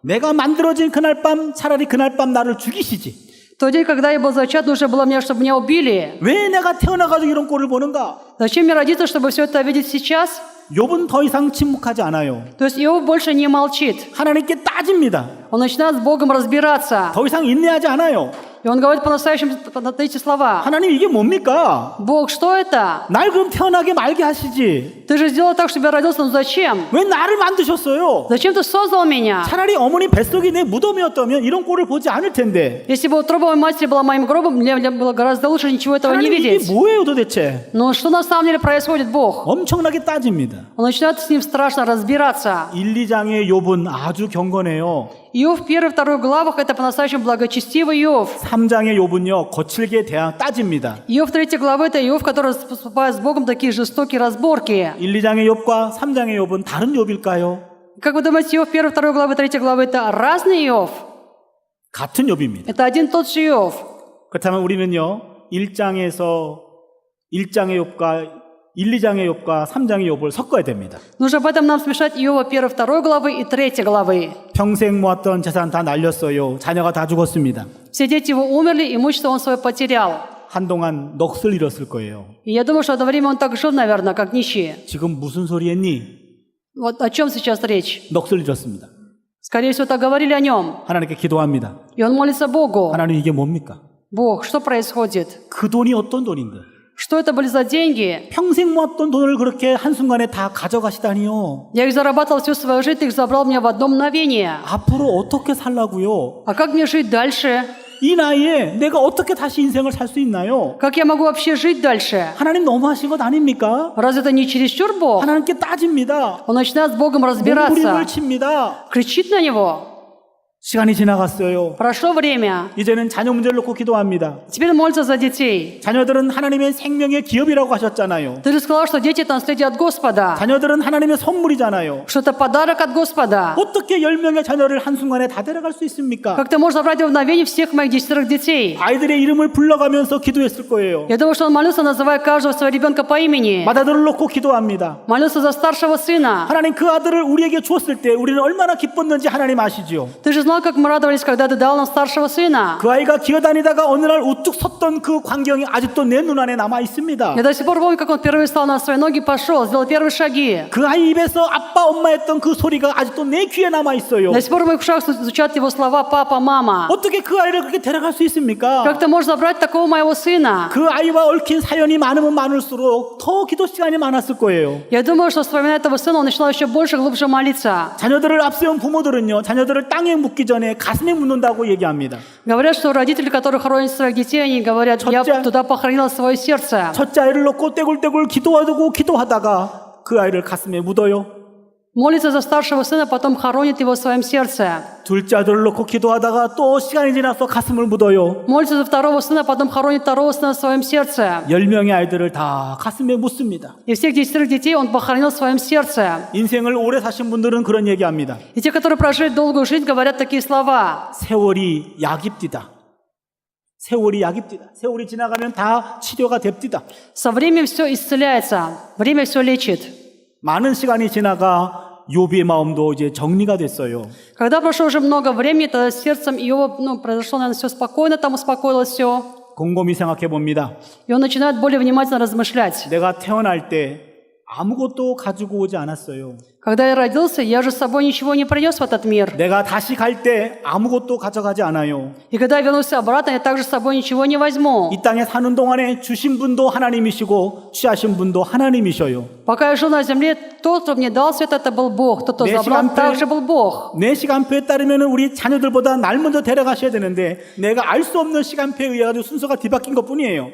내가 만들어진 그날 밤 차라리 그날 밤 나를 죽이시지. В тот день, когда я был зачат, нужно было мне, чтобы меня убили. 왜 내가 태어나가지고 이런 꼴을 보는가? Зачем мне родиться, чтобы все это видеть сейчас? 욥은 더 이상 침묵하지 않아요. То есть Иов больше не молчит. 하나님께 따집니다. Он начинает с Богом разбираться. 더 이상 인내하지 않아요. И он говорит по-настоящему эти слова. 하나님 이게 뭡니까? Бог, что это? 날 그럼 태어나게 말게 하시지. Ты же сделал так, чтобы я родился, но зачем? 왜 나를 만드셨어요? Зачем ты создал меня? 차라리 어머니 뱃속이 내 무덤이었다면 이런 꼴을 보지 않을 텐데. Если бы утроба моей матери была моим гробом, мне было гораздо лучше ничего этого не 하나님 이게 видеть. 뭐예요 도대체? Но что на самом деле происходит, Бог? 엄청나게 따집니다. Он начинает с ним страшно разбираться. 1, 2장의 욥은 아주 경건해요. Иов в 1-2 главах – это по-настоящему благочестивый Иов. 3장의 욥은요 거칠게 따집니다. Иов 3 главы – это Иов, который поступает с Богом такие жестокие разборки. 1, 2장의 욥과 3장의 욥은 다른 욥일까요? Как вы думаете, Иов 1-2 главы, 3 главы – это разный Иов? 같은 욥입니다. Это один и тот же Иов. 그렇다면 우리는요 1장의 욥과 1, 2장의 욥과 3장의 욥을 섞어야 됩니다. Нужно поэтому нам смешать Иова 1-2 главы и 3 главы. 평생 모았던 재산 다 날렸어요. 자녀가 다 죽었습니다. Все дети его умерли, имущество он свое потерял. 한동안 넋을 잃었을 거예요. И я думаю, что одно время он так жил, наверное, как нищий. 지금 무슨 소리 했니? Вот о чем сейчас речь? 넋을 잃었습니다. Скорее всего, так говорили о нем. 하나님께 기도합니다. И он молится Богу. 하나님 이게 뭡니까? Бог, что происходит? 그 돈이 어떤 돈인데? Что это были за деньги? 평생 모았던 돈을 그렇게 한순간에 다 가져가시다니요. Я их зарабатывал всю свою жизнь, ты их забрал меня в одно мгновение. 앞으로 어떻게 살라고요? А как мне жить дальше? 이 나이에 내가 어떻게 다시 인생을 살 수 있나요? Как я могу вообще жить дальше? 하나님 너무하신 것 아닙니까? Разве это не чересчур Бог? 하나님께 따집니다. Он начинает с Богом 몸부림을 разбираться, 칩니다. кричит на него. 시간이 지나갔어요. Прошло время. 이제는 자녀 문제를 놓고 기도합니다. Теперь молится за детей. 자녀들은 하나님의 생명의 기업이라고 하셨잖아요. Ты же сказал, что дети – это наследие от Господа, 자녀들은 하나님의 선물이잖아요. что это подарок от Господа. 어떻게 10명의 자녀를 한순간에 다 데려갈 수 있습니까? Как ты можешь забрать в мгновение всех моих 10 детей? 아이들의 이름을 불러가면서 기도했을 거예요. Я думаю, что он молился, называя каждого своего ребенка по имени. 맏아들을 놓고 기도합니다. Молился за старшего сына. 하나님 그 아들을 우리에게 주었을 때 우리는 얼마나 기뻤는지 하나님 아시죠? Ты же знал, как мы радовались, когда ты дал нам старшего сына. 그 아이가 기어다니다가 어느 날 우뚝 섰던 그 광경이 아직도 내 눈 안에 남아 있습니다. Я до сих пор помню, как он впервые встал на свои ноги, пошел, сделал первые шаги. 그 아이 입에서 아빠 엄마 했던 그 소리가 아직도 내 귀에 남아 있어요. До сих пор в моих ушах звучат его слова «папа», «мама». 어떻게 그 아이를 그렇게 데려갈 수 있습니까? Как ты можешь забрать такого моего сына? 그 아이와 얽힌 사연이 많으면 많을수록 더 기도 시간이 많았을 거예요. Я думаю, что вспоминая этого сына, он начинал еще больше, глубже молиться. 자녀들을 앞세운 부모들은요, 자녀들을 땅에 묻기 전에 가슴에 묻는다고 얘기합니다. Говорят, что родители, которые хоронят своих детей, они говорят, я 첫째- туда похоронила свое сердце. 첫째 아이를 놓고 떼굴떼굴 기도하다가 그 아이를 가슴에 묻어요. Молится за старшего сына, потом хоронит его в своем сердце. 둘째 아들을 놓고 기도하다가 또 시간이 지나서 가슴을 묻어요. Молится за второго сына, потом хоронит второго сына в своем сердце. 10명의 아이들을 다 가슴에 묻습니다. И всех 10 детей он похоронил в своем сердце. 인생을 오래 사신 분들은 그런 얘기합니다. И те, которые прожили долгую жизнь, говорят такие слова. 세월이 약입디다. 세월이 약입디다. 세월이 지나가면 다 치료가 됩디다. Со временем все исцеляется, время все лечит. 많은 시간이 지나가 욥의 마음도 이제 정리가 됐어요. Когда прошло уже много времени, то с сердцем Иова, произошло, наверное, все спокойно, там успокоилось все. 곰곰이 생각해 봅니다. И он начинает более внимательно размышлять. 내가 태어날 때 아무것도 가지고 오지 않았어요. Когда я родился, я же с собой ничего не принес в этот мир. 내가 다시 갈 때 아무것도 가져가지 않아요. И когда я вернулся обратно, я также с собой ничего не возьму. 이 땅에 사는 동안에 주신 분도 하나님이시고 취하신 분도 하나님이셔요. Пока я жил на земле, тот, кто мне дал свет, это был Бог. Тот, кто 내 забрал, 시간표에- также был Бог. 내 시간표에 따르면 우리 자녀들보다 날 먼저 데려가셔야 되는데 내가 알 수 없는 시간표에 의해 가지고 순서가 뒤바뀐 것뿐이에요.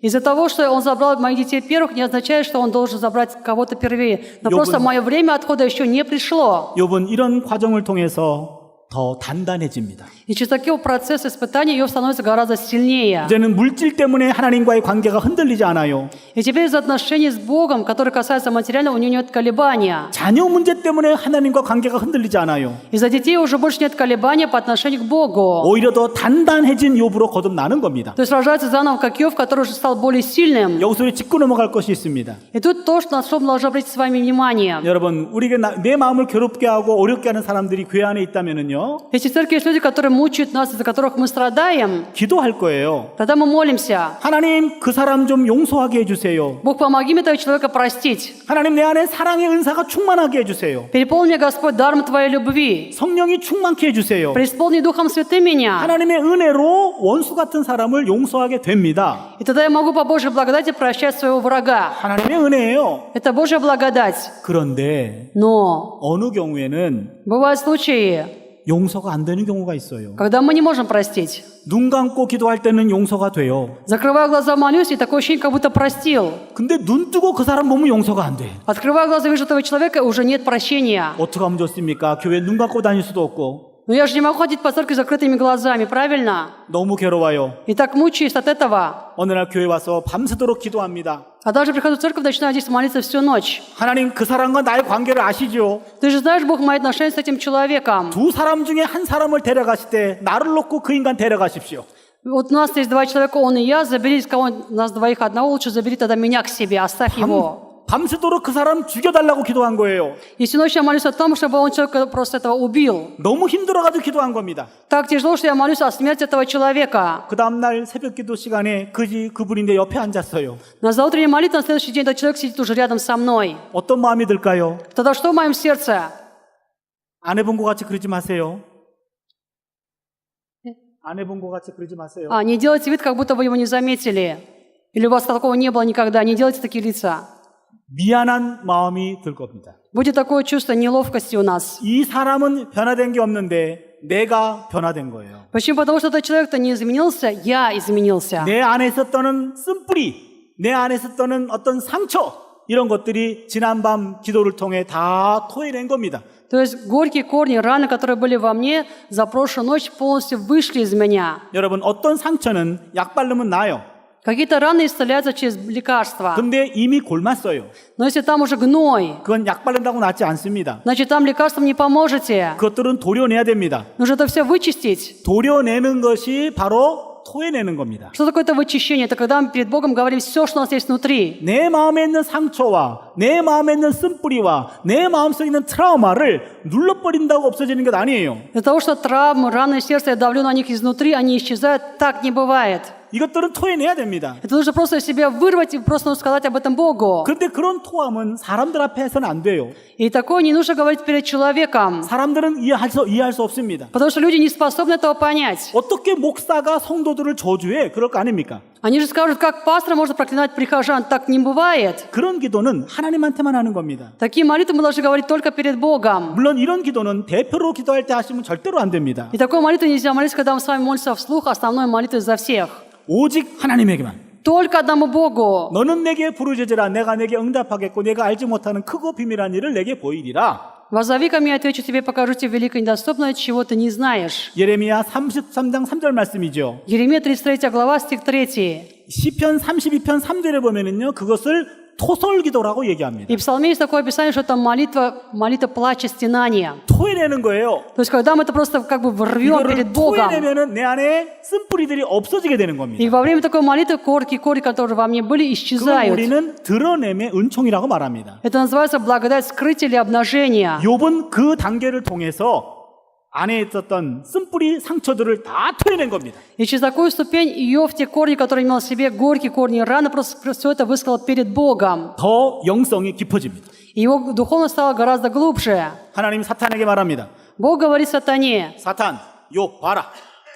Из-за того, что он забрал моих детей первых, не означает, что он должен забрать кого-то первее. Но Ёбан. просто мое время отхода еще не пришло. 욥은 이런 과정을 통해서 더 단단해집니다. И через такой процесс испытаний Иов становится гораздо сильнее. 이제는 물질 때문에 하나님과의 관계가 흔들리지 않아요. И теперь из отношений с Богом, которые касаются материального, у него нет колебания. 자녀 문제 때문에 하나님과 관계가 흔들리지 않아요. Из-за детей уже больше нет колебания по отношению к Богу. 오히려 더 단단해진 욥으로 거듭나는 겁니다. То есть рождается заново, как Иов, который уже стал более сильным. 여기서 우리 짚고 넘어갈 것이 있습니다. И тут то, на что мы должны обратить с вами внимание. 여러분, 우리가 내 마음을 괴롭게 하고 어렵게 하는 사람들이 교회 안에 있다면은요, Если в церкви есть люди, которые мучают нас, из-за которых мы страдаем, 기도할 거예요. тогда мы молимся. 하나님, 그 사람 좀 용서하게 해주세요. Бог, помоги мне этого человека простить. 하나님, 내 안에 사랑의 은사가 충만하게 해주세요. Переполни меня, Господь, даром Твоей любви. 성령이 충만케 해주세요. Преисполни Духом Святым меня. 하나님의 은혜로 원수 같은 사람을 용서하게 됩니다. И тогда я могу по Божьей благодати прощать своего врага. 하나님의 은혜예요. Это Божья благодать. 그런데 Но 어느 경우에는 бывают случаи, 용서가 안 되는 경우가 있어요. когда мы не можем простить. 눈 감고 기도할 때는 용서가 돼요. Закрываю глаза, молюсь, и такое ощущение, как будто простил. 근데 눈 뜨고 그 사람 보면 용서가 안 돼. Открываю глаза, вижу этого человека, и уже нет прощения. 어떻게 하면 좋습니까? 교회 눈 감고 다닐 수도 없고 Но я же не могу ходить по церкви с закрытыми глазами, правильно? 너무 괴로워요. И так мучаюсь от этого. 어느 날 교회 와서 밤새도록 기도합니다. А даже прихожу в церковь, начинаю здесь молиться всю ночь. 하나님, 그 사람과 나의 관계를 아시죠? Ты же знаешь, Бог, мои отношения с этим человеком. 두 사람 중에 한 사람을 데려가실 때 나를 놓고 그 ин간 데려가십시오. Вот у нас есть 2 человека, он и я, забери из кого нас двоих одного, лучше забери тогда меня к себе, оставь его. 밤새도록 그 사람 죽여달라고 기도한 거예요. И всю ночь я молюсь о том, чтобы он человека просто этого убил. 너무 힘들어가지고 기도한 겁니다. Так тяжело, что я молюсь о смерти этого человека. 그 다음날 새벽기도 시간에 그분이 내 옆에 앉았어요. На заутренней молитве на следующий день этот человек сидит уже рядом со мной. 어떤 마음이 들까요? Тогда что в моем сердце? 안 해본 것 같이 그러지 마세요. 안 해본 것 같이 그러지 마세요. Не делайте вид, как будто вы его не заметили. Или у вас такого не было никогда. Не делайте такие лица. 미안한 마음이 들 겁니다. Будет такое чувство неловкости у нас. 이 사람은 변화된 게 없는데 내가 변화된 거예요. Почему? Потому что этот человек-то не изменился, я изменился. 내 안에 있었던 쓴뿌리, 내 안에 있었던 어떤 상처, 이런 것들이 지난밤 기도를 통해 다 토해낸 겁니다. То есть горькие корни, раны, которые были во мне, за прошлую ночь полностью вышли из меня. 여러분 어떤 상처는 약 바르면 나아요. Какие-то раны исцеляются через лекарства. 근데 이미 골맞어요. Но если там уже гной, 그건 약 바른다고 낫지 않습니다. значит, там лекарством не поможете. 그것들은 도려내야 됩니다. Нужно это все вычистить. 도려내는 것이 바로 토해내는 겁니다. Что такое это вычищение? Это когда мы перед Богом говорим все, что у нас есть внутри. 내 마음에 있는 상처와 내 마음에 있는 쓴뿌리와 내 마음속에 있는 트라우마를 눌러버린다고 없어지는 것 아니에요. Из-за того, что травмы, раны сердца, я давлю на них изнутри, они исчезают, так не бывает. 이것들은 토해내야 됩니다. Это нужно просто себя вырвать и просто сказать об этом Богу. 그런데 그런 토함은 사람들 앞에 해서는 안 돼요. И такое не нужно говорить перед человеком, 사람들은 이해할 수 없습니다. потому что люди не способны этого понять. 어떻게 목사가 성도들을 저주해? 그럴 거 아닙니까? Они же скажут, как пастор может проклинать прихожан, так не бывает. 그런 기도는 하나님한테만 하는 겁니다. Такие молитвы мы должны говорить только перед Богом. 물론 이런 기도는 대표로 기도할 때 하시면 절대로 안 됩니다. И такой молитвы нельзя молиться, когда мы с вами молимся вслух, основной молитвы за всех. 오직 하나님에게만. Только одному Богу. 너는 내게 부르짖으라 내가 내게 응답하겠고 내가 알지 못하는 크고 비밀한 일을 내게 보이리라. «Воззови ко мне, отвечу тебе, покажу тебе великое и недоступное, чего ты не знаешь». 예레미야 33장 3절 말씀이죠. Еремия 33 глава, стих 3. 시편 32편 3절에 보면은요. 그것을 토설기도라고 얘기합니다. И в Псалме есть такое описание, что это молитва плача, стенания. 토해내는 거예요. То есть, когда мы это просто как бы рвем 이거를 перед Богом. 토해내면은 내 안에 쓴뿌리들이 없어지게 되는 겁니다. И во время такой молитвы корни, которые во мне были, 그걸 исчезают. 우리는 드러냄의 은총이라고 말합니다. Это называется благодать скрытия или обнажения. 욥은 그 단계를 통해서 안에 있었던 쓴뿌리 상처들을 다 토해낸 겁니다. И через такую ступень Иов, те корни, которые имел в себе, горькие корни раны, просто все это высказал перед Богом. 더 영성이 깊어집니다. И его духовность стала гораздо глубже. 하나님 사탄에게 말합니다. Бог говорит сатане: 사탄, 욥 봐라.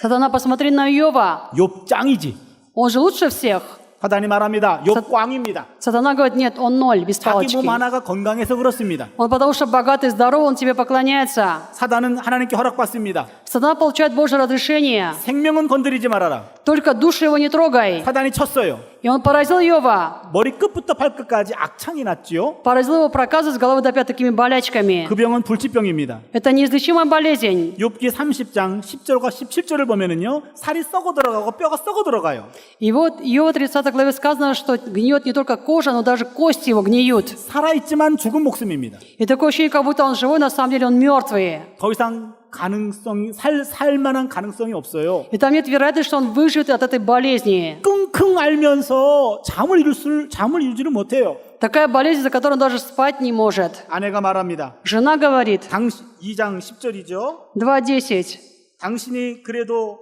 «Сатана, посмотри на Иова. 욥 짱이지. Он же лучше всех». 사탄이 말합니다. 욥 꽝입니다. Сатана говорит: «Нет, он ноль, без 자기 палочки. 몸 하나가 건강해서 그렇습니다. Он потому что богатый, здоровый, он тебе поклоняется». 사단은 하나님께 허락받습니다. Сатана получает Божье разрешение. 생명은 건드리지 말아라. Только душу его не трогай. 사단이 쳤어요. И он поразил Иова. 머리 끝부터 발끝까지 악창이 났지요. Поразил его проказы с головы до пят такими болячками. 그 병은 불치병입니다. Это неизлечимая болезнь. 욥기 30장 10절과 17절을 보면은요. 살이 썩어 들어가고 뼈가 썩어 들어가요. И вот Иова 30 главе сказано, что гниет не только кожа, но даже кости его гниют. 살아있지만 죽은 목숨입니다. И такое ощущение, как будто он живой, на самом деле он мертвый. 더 이상 가능성이 살 만한 가능성이 없어요. И там нет вероятности, что он выживет от этой болезни. 끙끙 앓면서 잠을 이루지를 못해요. Такая болезнь, за которой он даже спать не может. 아내가 말합니다. Жена говорит, 2장 10절이죠. 2:10. 당신이 그래도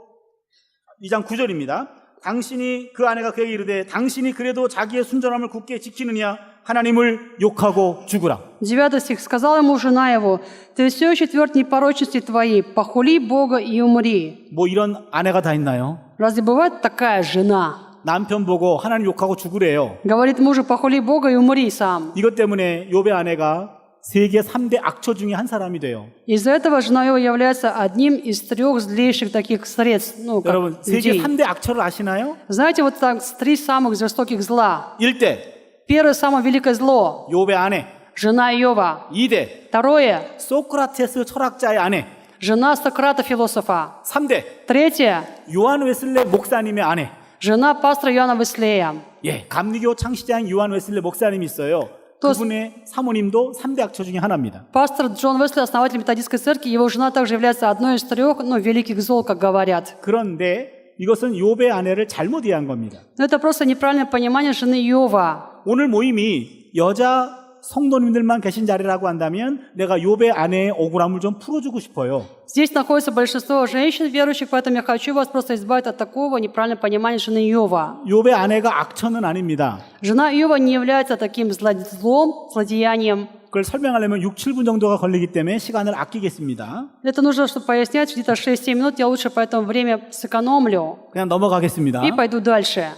2장 9절입니다. 당신이 그 아내가 그에게 이르되 당신이 그래도 자기의 순전함을 굳게 지키느냐 하나님을 욕하고 죽으라. 9 стих. Сказала ему жена его: «Ты все еще тверд в непорочности твоей, похули Бога и умри». 뭐 이런 아내가 다 있나요? Разве бывает такая жена? 남편 보고 하나님 욕하고 죽으래요. Говорит мужу: «Похули Бога и умри сам». 이것 때문에 욥의 아내가 세계 3대 악처 중에 한 사람이 돼요. Из-за этого жена его является одним из 3 злейших таких средств, как 여러분 세계 людей. 3대 악처를 아시나요? Знаете, вот так 3 самых жестоких зла. 1대 Первое самое великое зло 욥의 아내. жена Иова. 2대 Второе 소크라테스 철학자의 아내. жена Сократа философа. 3대 Третье 요한 웨슬레 목사님의 아내. жена пастора Иоанна Веслея. 예, 감리교 창시자인 요한 웨슬레 목사님이 있어요. 또- 그분의 사모님도 3대 악처 중에 하나입니다. Пастор Джон Уэсли, основатель методистской церкви, его жена также является одной из 3, великих зол, как говорят. 그런데 이것은 욥의 아내를 잘못 이해한 겁니다. Но это просто неправильное понимание жены Иова. 오늘 모임이 여자 성도님들만 계신 자리라고 한다면 내가 욥의 아내의 억울함을 좀 풀어주고 싶어요. Здесь находится большинство женщин верующих, поэтому я хочу вас просто избавить от такого неправильного понимания жены Иова. 욥의 아내가 악처는 아닙니다. Жена Иова не является таким злом, злодеянием. 그걸 설명하려면 6, 7분 정도가 걸리기 때문에 시간을 아끼겠습니다. Это нужно, чтобы пояснять, где-то 6-7 минут, я лучше поэтому время сэкономлю 그냥 넘어가겠습니다. и пойду дальше.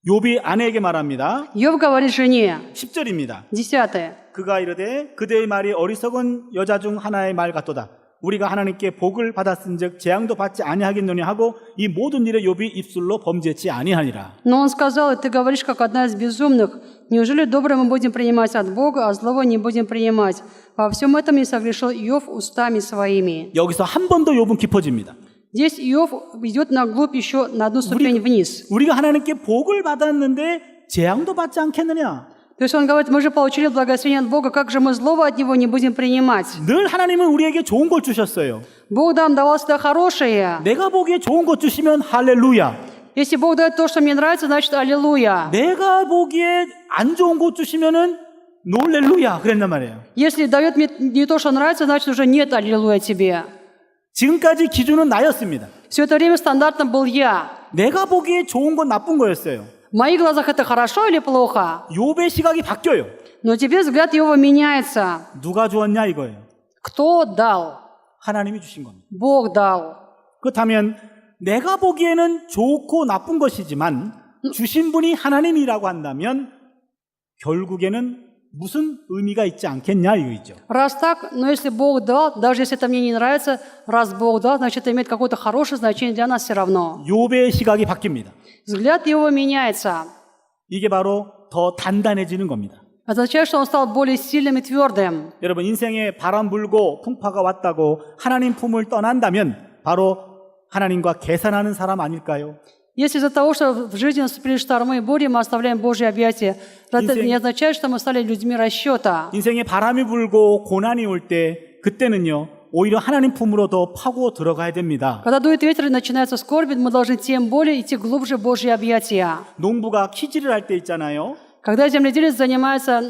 욥이 아내에게 말합니다. Иов говорит жене, 10절입니다. 10. 그가 이르되 그대의 말이 어리석은 여자 중 하나의 말 같도다. 우리가 하나님께 복을 받았은즉 재앙도 받지 아니하겠노냐 하고 이 모든 일에 욥이 입술로 범죄치 아니하니라. Но он сказал: «И ты говоришь, как одна из безумных. Неужели доброе мы будем принимать от Бога, а злого не будем принимать? Во всем этом не согрешил Иов устами своими. 여기서 한 번 더 욥은 깊어집니다. Здесь Иов идет на глубь еще на одну ступень вниз. 우리가 하나님께 복을 받았는데 재앙도 받지 않겠느냐? То есть он говорит, мы же получили благословение от Бога, как же мы злого от Него не будем принимать? 늘 하나님은 우리에게 좋은 걸 주셨어요. Бог нам давал всегда хорошее. 내가 보기에 좋은 것 주시면 할렐루야. Если Бог дает то, что мне нравится, значит аллилуйя. 내가 보기에 안 좋은 것 주시면은 놀렐루야 그랬단 말이에요. Если дает мне не то, что нравится, значит уже нет аллилуйя тебе. 지금까지 기준은 나였습니다. Все это время стандартом был я. 내가 보기에 좋은 건 나쁜 거였어요. В моих глазах это хорошо или плохо? 욥의 시각이 바뀌어요. Но теперь взгляд его меняется. 누가 주었냐 이거예요. Кто дал? 하나님이 주신 겁니다. Бог дал. 그렇다면 내가 보기에는 좋고 나쁜 것이지만 주신 분이 하나님이라고 한다면 결국에는 무슨 의미가 있지 않겠냐 이거죠. Раз так, но если Бог дал, даже если это мне не нравится, раз Бог дал, значит это имеет какое-то хорошее значение для нас все равно. 욥의 시각이 바뀝니다. Взгляд его меняется. 이게 바로 더 단단해지는 겁니다. Означает, что он стал более сильным и твердым. 여러분 인생에 바람 불고 풍파가 왔다고 하나님 품을 떠난다면 바로 하나님과 계산하는 사람 아닐까요? Если из-за того, что в жизни наступили штормы и бури, мы оставляем Божьи объятия, это не означает, что мы стали людьми расчета. 인생에 바람이 불고 고난이 올 때 그때는요 오히려 하나님 품으로 더 파고 들어가야 됩니다. Когда дует ветер и начинается скорбь, мы должны тем более идти глубже в Божьи объятия. 농부가 키질을 할 때 있잖아요. Когда земледелец занимается,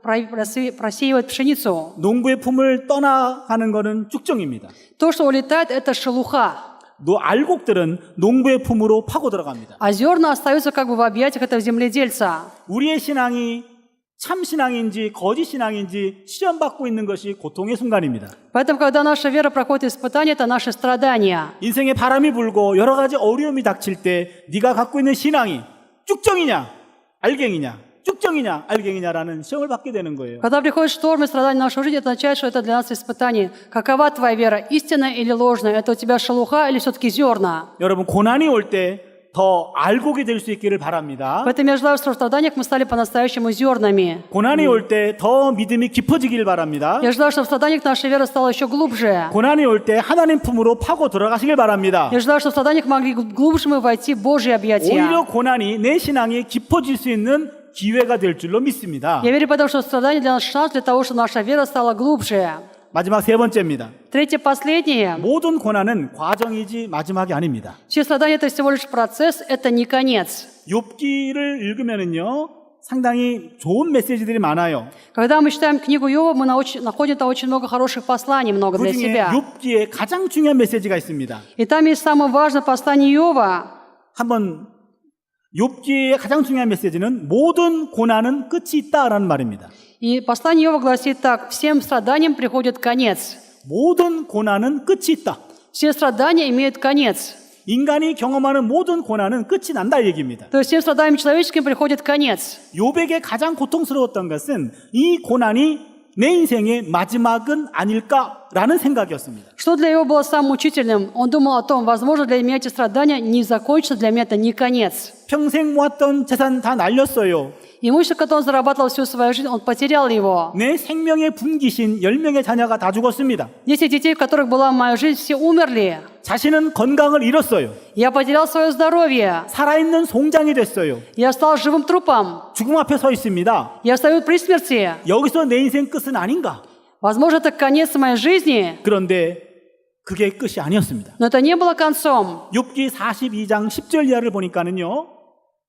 просеивает пшеницу, 농부의 품을 떠나가는 것은 쭉정입니다. то, что улетает, это шелуха. 알곡들은 농부의 품으로 파고 들어갑니다. А зерна остаются как бы в объятиях этого земледельца. 우리의 신앙이 참 신앙인지 거짓 신앙인지 시험받고 있는 것이 고통의 순간입니다. Поэтому, когда наша вера проходит испытания, это наши страдания. 인생에 바람이 불고 여러 가지 어려움이 닥칠 때 네가 갖고 있는 신앙이 쭉정이냐 알갱이냐 쭉정이냐 알갱이냐라는 시험을 받게 되는 거예요. Когда приходит шторм и страдания в нашу жизнь, это означает, что это для нас испытание. Какова твоя вера, истинная или ложная? Это у тебя шелуха или все-таки зерна? 여러분 고난이 올 때 더 알곡이 될 수 있기를 바랍니다. Поэтому я желаю, что в страданиях мы стали по-настоящему зернами. 고난이 올 때 더 믿음이 깊어지길 바랍니다. Я желаю, что в страданиях наша вера стала еще глубже. 고난이 올 때 하나님 품으로 파고 들어가시길 바랍니다. Я желаю, что в страданиях могли глубже мы войти в Божьи объятия. 오히려 고난이 내 신앙이 깊어질 수 있는 기회가 될 줄로 믿습니다. Я верю, потому что страдания для нас шанс для того, чтобы наша вера стала глубже. 마지막 세 번째입니다. Третье, последнее. 모든 고난은 과정이지 마지막이 아닙니다. Все страдания – это всего лишь процесс, это не конец. 욥기를 읽으면은요 상당히 좋은 메시지들이 많아요. Когда мы читаем книгу Иова, мы находим там очень много хороших посланий, много для 그중에 себя. 욥기에 가장 중요한 메시지가 있습니다. И там есть самое важное послание Иова. 한번 욥기의 가장 중요한 메시지는 모든 고난은 끝이 있다라는 말입니다. И послание Иова гласит так: всем страданиям приходит конец. 모든 고난은 끝이 있다. Все страдания имеют конец. 인간이 경험하는 모든 고난은 끝이 난다 이 얘기입니다. То есть всем страданиям человеческим приходит конец. 욥에게 가장 고통스러웠던 것은 이 고난이 내 인생의 마지막은 아닐까라는 생각이었습니다. Что для Иова было самым мучительным? Он думал о том, возможно, для меня эти страдания не закончатся, для меня это не конец. 평생 모았던 재산 다 날렸어요. Имущество, которое он зарабатывал всю свою жизнь, он потерял его. 내 생명의 분기신 10명의 자녀가 다 죽었습니다. 10 детей, в которых была моя жизнь, все умерли. 자신은 건강을 잃었어요. Я потерял свое здоровье. 살아있는 송장이 됐어요. Я стал живым трупом. 죽음 앞에 서 있습니다. Я стою при смерти. 여기서 내 인생 끝은 아닌가? Возможно, это конец моей жизни, 그런데 그게 끝이 아니었습니다. но это не было концом. 욥기 42장 10절 이하를 보니까는요.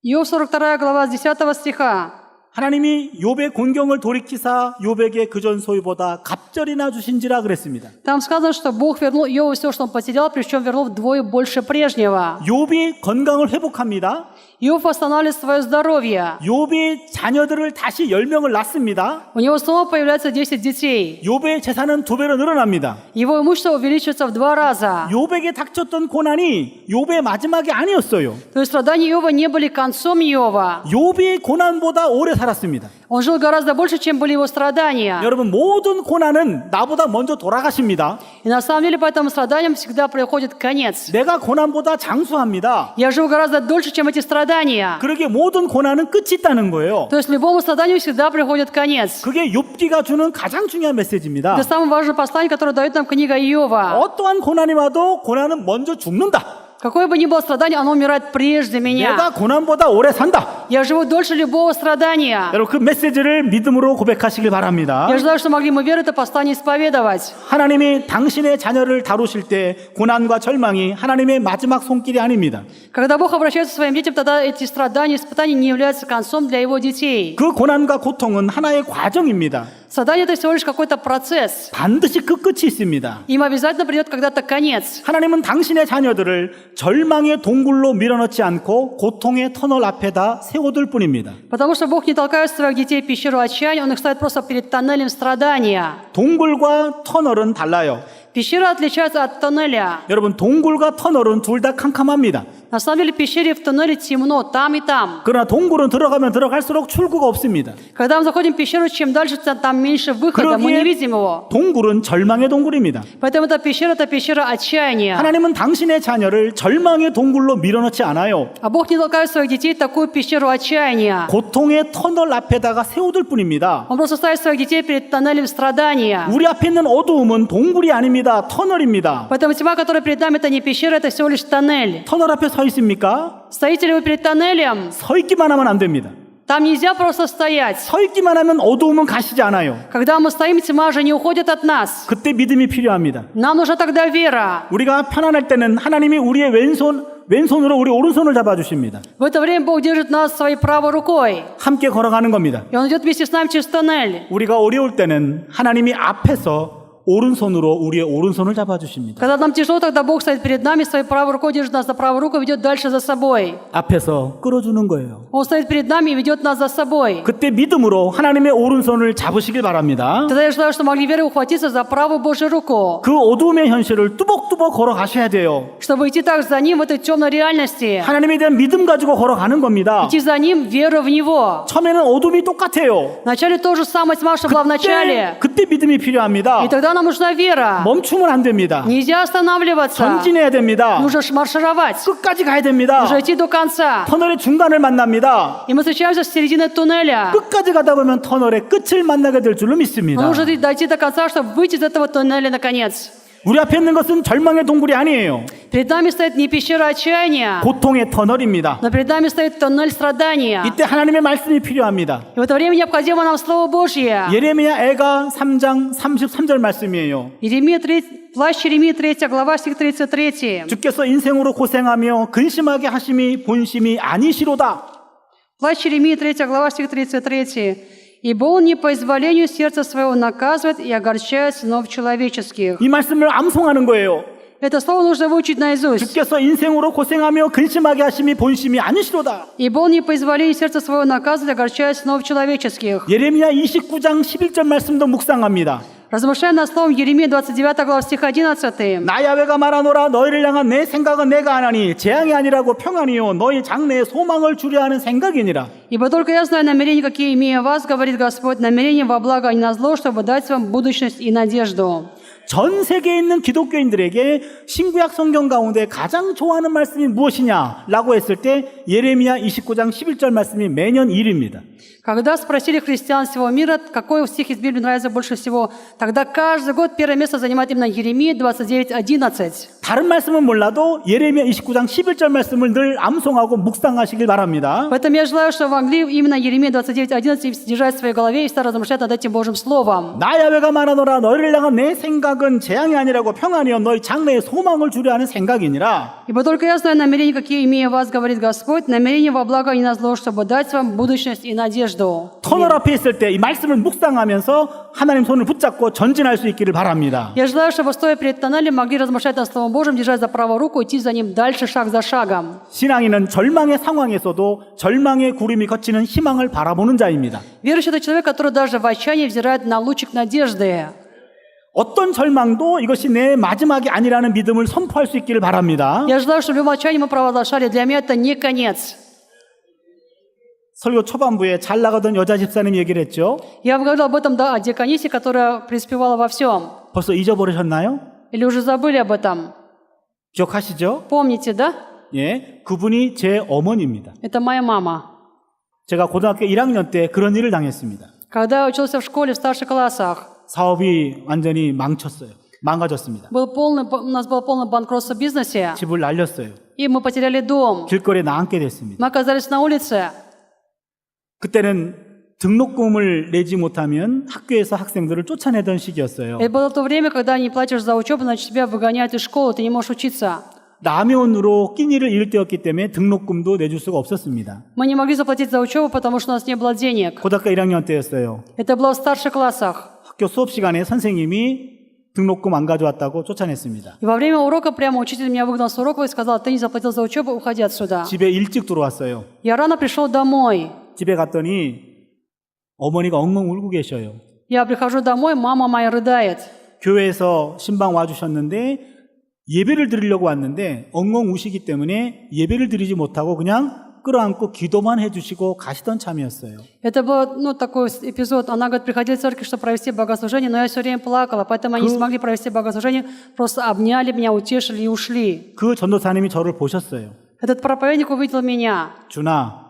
Иов 42 глава с 10 стиха. 하나님이 욥의 곤경을 돌이키사 욥에게 그전 소유보다 갑절이나 주신지라 그랬습니다. Там сказано, что Бог вернул Иову все, что он потерял, причем вернул вдвое больше прежнего. 욥이 건강을 회복합니다. Иов восстанавливает свое здоровье. 욥이 자녀들을 다시 10명을 낳습니다. У него снова появляется 10 детей. 욥의 재산은 2배로 늘어납니다. Его имущество увеличивается в 2 раза. 욥에게 닥쳤던 고난이 욥의 마지막이 아니었어요. То есть страдания Иова не были концом Иова. 욥이 고난보다 오래 살았습니다. Он жил гораздо больше, чем были его страдания. 여러분, 모든 고난은 나보다 먼저 돌아가십니다. И на самом деле по этим страданиям всегда приходит конец. 내가 고난보다 장수합니다. Я живу гораздо дольше, чем эти страдания. 그러기에 모든 고난은 끝이 있다는 거예요. То есть любому страданию всегда приходит конец. 그게 욥기가 주는 가장 중요한 메시지입니다. Это самое важное послание, которое дает нам книга Иова. 어떠한 고난이 와도 고난은 먼저 죽는다. Какое бы ни было страдание, оно умирает прежде меня. 내가 고난보다 오래 산다. Я живу дольше любого страдания. 여러분, 그 메시지를 믿음으로 고백하시길 바랍니다. Я желаю, что могли мы веру это послание исповедовать. 하나님이 당신의 자녀를 다루실 때 고난과 절망이 하나님의 마지막 손길이 아닙니다. Когда Бог обращается к своим детям, тогда эти страдания, испытания не являются концом для Его детей. 그 고난과 고통은 하나의 과정입니다. Страдание – это всего лишь какой-то процесс. 반드시 그 끝이 있습니다. Им обязательно придет когда-то конец. 하나님은 당신의 자녀들을 절망의 동굴로 밀어넣지 않고 고통의 터널 앞에다 세워둘 뿐입니다. Потому что Бог не толкает своих детей в пещеру отчаяния, Он их ставит просто перед тоннелем страдания. 동굴과 터널은 달라요. Пещера отличается от тоннеля. 여러분, 동굴과 터널은 둘 다 캄캄합니다. На самом деле в пещере и в тоннеле темно, там и там. 그러나 동굴은 들어가면 들어갈수록 출구가 없습니다. Когда мы заходим в пещеру, чем дальше, там меньше выхода, мы не видим его. 동굴은 절망의 동굴입니다. Поэтому эта пещера отчаяния. 하나님은 당신의 자녀를 절망의 동굴로 밀어넣지 않아요. А Бог не толкает своих детей в такую пещеру отчаяния. 고통의 터널 앞에다가 세워둘 뿐입니다. Он просто ставит своих детей перед тоннелем страдания. 우리 앞에 있는 어두움은 동굴이 아닙니다. 터널입니다. Поэтому тьма, которая перед нами, это не пещера, это всего лишь тоннель. 터널 앞에 서 있습니까? Стоите ли вы перед тоннелем? 서 있기만 하면 안 됩니다. Там нельзя просто стоять. 서 있기만 하면 어두움은 가시지 않아요. Когда мы стоим, тьма же не уходит от нас. 그때 믿음이 필요합니다. Нам нужна тогда вера. 우리가 편안할 때는 하나님이 우리의 왼손으로 우리 오른손을 잡아주십니다. В это время Бог держит нас своей правой рукой. 함께 걸어가는 겁니다. И Он идет вместе с нами через тоннель. 우리가 어려울 때는 하나님이 앞에서 오른손으로 우리의 오른손을 잡아주십니다. Когда нам тяжело, тогда Бог стоит перед нами, своей правой рукой держит нас за правую руку и ведет дальше за собой. 앞에서 끌어주는 거예요. Он стоит перед нами и ведет нас за собой. 그때 믿음으로 하나님의 오른손을 잡으시길 바랍니다. Тогда я желаю, что могли верой ухватиться за правую Божью руку, 그 어두움의 현실을 뚜벅뚜벅 걸어가셔야 돼요. чтобы идти так за Ним в этой темной реальности. 하나님에 대한 믿음 가지고 걸어가는 겁니다. Идти за Ним, веру в Него. 처음에는 어둠이 똑같아요. Вначале то же самое тьма, что была в начале. 그때 믿음이 필요합니다. И тогда нам нужна вера. 멈추면 안 됩니다. Нельзя останавливаться. 전진해야 됩니다. Нужно маршировать. 끝까지 가야 됩니다. Нужно идти до конца. 터널의 중간을 만납니다. И мы встречаемся с середины туннеля. 끝까지 가다 보면 터널의 끝을 만나게 될 줄로 믿습니다. Но нужно дойти до конца, чтобы выйти из этого туннеля наконец. 우리 앞에 있는 것은 절망의 동굴이 아니에요. Перед нами стоит не пещера отчаяния, 고통의 터널입니다. но перед нами стоит туннель страдания. 이때 하나님의 말씀이 필요합니다. И в это время необходимо нам Слово Божье. 예레미야 애가 3장 33절 말씀이에요. Плащ Еремии 3 глава, стих 33. 주께서 인생으로 고생하며 근심하게 하심이 본심이 아니시로다. Плащ Еремии 3 глава, стих 33. «Ибо он не по изволению сердца своего наказывает и огорчает сынов человеческих». 이 말씀을 암송하는 거예요. Это слово нужно выучить наизусть. 주께서 인생으로 고생하며 근심하게 하심이 본심이 아니시로다. «Ибо он не по изволению сердца своего наказывает и огорчает сынов человеческих». 예레미야 29장 11절 말씀도 묵상합니다. Размышляя над словом Еремии 29 глава, стих 11. 나 야훼가 말하노라 너희를 향한 내 생각은 내가 아나니 재앙이 아니라고 평안이요 너희 장래에 소망을 주려 하는 생각이니라. «Ибо только я знаю намерения, какие имею о вас, говорит Господь, намерения во благо, а не на зло, чтобы дать вам будущность и надежду». 전 세계에 있는 기독교인들에게 신구약 성경 가운데 가장 좋아하는 말씀이 무엇이냐라고 했을 때 예레미야 29장 11절 말씀이 매년 1위입니다. Когда спросили христиан всего мира, какой стих из Библии нравится больше всего, тогда каждый год первое место занимает именно Еремия 29:11. 다른 말씀은 몰라도 예레미야 29장 11절 말씀을 늘 암송하고 묵상하시길 바랍니다. Поэтому я желаю, что вы могли именно Еремия 29:11 держать в своей голове и всегда размышлять над этим Божьим Словом. 나 야훼가 말하노라 너희를 향한 내 생각은 재앙이 아니라고 평안이요 너희 장래에 소망을 주려 하는 생각이니라. «Ибо только я знаю намерения, какие имею о вас, говорит Господь, намерения во благо, а не на зло, чтобы дать вам будущность и надежду». 터널 앞에 있을 때 이 말씀을 묵상하면서 하나님 손을 붙잡고 전진할 수 있기를 바랍니다. Я желаю, чтобы, стоя перед тоннелем, могли размышлять над Словом Божьим, держать за правую руку, идти за ним дальше, шаг за шагом. 신앙인은 절망의 상황에서도 절망의 구름이 걷히는 희망을 바라보는 자입니다. Верующий – это человек, который даже в отчаянии взирает на лучик надежды. 어떤 절망도 이것이 내 마지막이 아니라는 믿음을 선포할 수 있기를 바랍니다. Я желаю, чтобы в любом отчаянии мы провозглашали, для меня это не конец. 설교 초반부에 잘 나가던 여자 집사님 얘기를 했죠. Я вам говорил об этом, да, о диаконисе, которая преуспевала во всем. 벌써 잊어버리셨나요? Или уже забыли об этом? 기억하시죠? Помните, да? 예, 그분이 제 어머니입니다. Это моя мама. 제가 고등학교 1학년 때 그런 일을 당했습니다. Когда я учился в школе в старших классах, 사업이 완전히 망가졌습니다. у нас было полное банкротство в бизнесе, 집을 날렸어요. и мы потеряли дом. 길거리에 나앉게 됐습니다. Мы оказались на улице. 그때는 등록금을 내지 못하면 학교에서 학생들을 쫓아내던 시기였어요. Это было то время, когда не платишь за учебу, значит тебя выгоняют из школы, ты не можешь учиться. 라면으로 끼니를 잃을 때였기 때문에 등록금도 내줄 수가 없었습니다. Мы не могли заплатить за учебу, потому что у нас не было денег. 고등학교 1학년 때였어요. Это было в старших классах. 학교 수업 시간에 선생님이 등록금 안 가져왔다고 쫓아냈습니다. И во время урока прямо учитель меня выгнал с урока и сказал: ты не заплатил за учебу, уходи отсюда. 집에 일찍 들어왔어요. Я рано пришел домой. 집에 갔더니 어머니가 엉엉 울고 계셔요. Я прихожу домой, мама моя рыдает. 교회에서 신방 와주셨는데 예배를 드리려고 왔는데 엉엉 우시기 때문에 예배를 드리지 못하고 그냥 끌어안고 기도만 해주시고 가시던 참이었어요. Это был, такой эпизод. Она, говорит, приходила в церковь, чтобы провести богослужение, но я все время плакала, поэтому они не смогли провести богослужение, просто обняли меня, утешили и ушли. 그 전도사님이 저를 보셨어요. Этот проповедник увидел меня. 준아,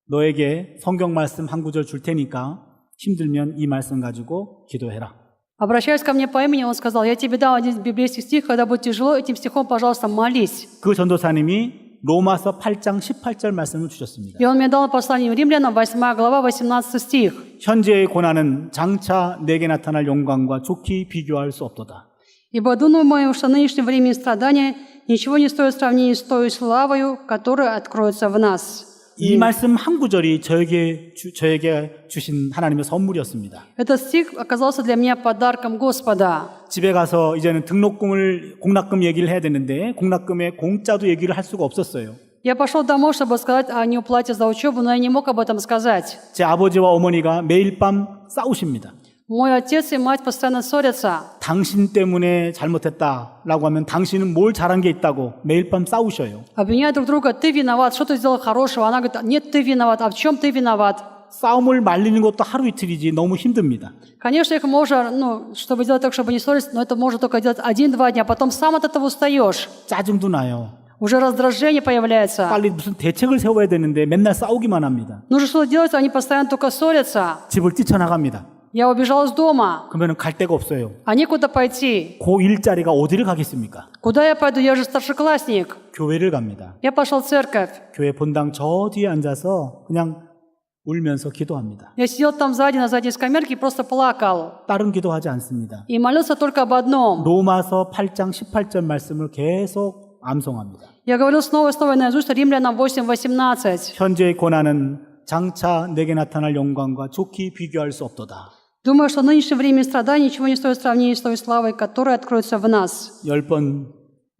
너에게 성경 말씀 한 구절 줄 테니까 힘들면 이 말씀 가지고 기도해라. Обращаясь ко мне по имени, он сказал: я тебе дал один библейский стих, когда будет тяжело, этим стихом, пожалуйста, молись. 그 전도사님이 로마서 8장 18절 말씀을 주셨습니다. И он мне дал послание римлянам, 8 глава, 18 стих. 현재의 고난은 장차 내게 나타날 영광과 좋게 비교할 수 없도다. «Ибо думаю, что нынешнее время и страдания ничего не стоит в сравнении с той славою, которая откроется в нас». 이 말씀 한 구절이 저에게 주신 하나님의 선물이었습니다. Этот стих оказался для меня подарком Господа. 집에 가서 이제는 공납금 얘기를 해야 되는데 공납금의 공짜도 얘기를 할 수가 없었어요. Я пошел домой, чтобы сказать о неуплате за учебу, но я не мог об этом сказать. 제 아버지와 어머니가 매일 밤 싸우십니다. Мой отец и мать постоянно ссорятся. 당신 때문에 잘못했다라고 하면 당신은 뭘 잘한 게 있다고 매일 밤 싸우셔요. Обвиняют друг друга: ты виноват, что ты сделал хорошего. Она говорит: нет, ты виноват. А в чем ты виноват? 싸움을 말리는 것도 하루 이틀이지 너무 힘듭니다. Конечно, их можно, чтобы сделать так, чтобы не ссориться, но это можно только делать 1-2 дня, потом сам от этого устаешь. 짜증도 나요. Уже раздражение появляется. 빨리 무슨 대책을 세워야 되는데 맨날 싸우기만 합니다. Нужно что-то делать, они постоянно только ссорятся. 집을 뛰쳐나갑니다. Я убежал из дома, 그러면 갈 데가 없어요. а некуда пойти. 고1짜리가 어디를 가겠습니까? Куда я пойду? Я же старшеклассник. 교회를 갑니다. Я пошел в церковь. 교회 본당 저 뒤에 앉아서 그냥 울면서 기도합니다. Я сидел там сзади, на задней скамейке, и просто плакал. 다른 기도하지 않습니다. И молился только об одном. 로마서 8장 18절 말씀을 계속 암송합니다. Я говорил снова и снова наизусть Римлянам 8:18. 현재의 고난은 장차 내게 나타날 영광과 좋게 비교할 수 없도다. Думаю, что в нынешнее время страданий ничего не стоит в сравнении с той славой, которая откроется в нас. 10번,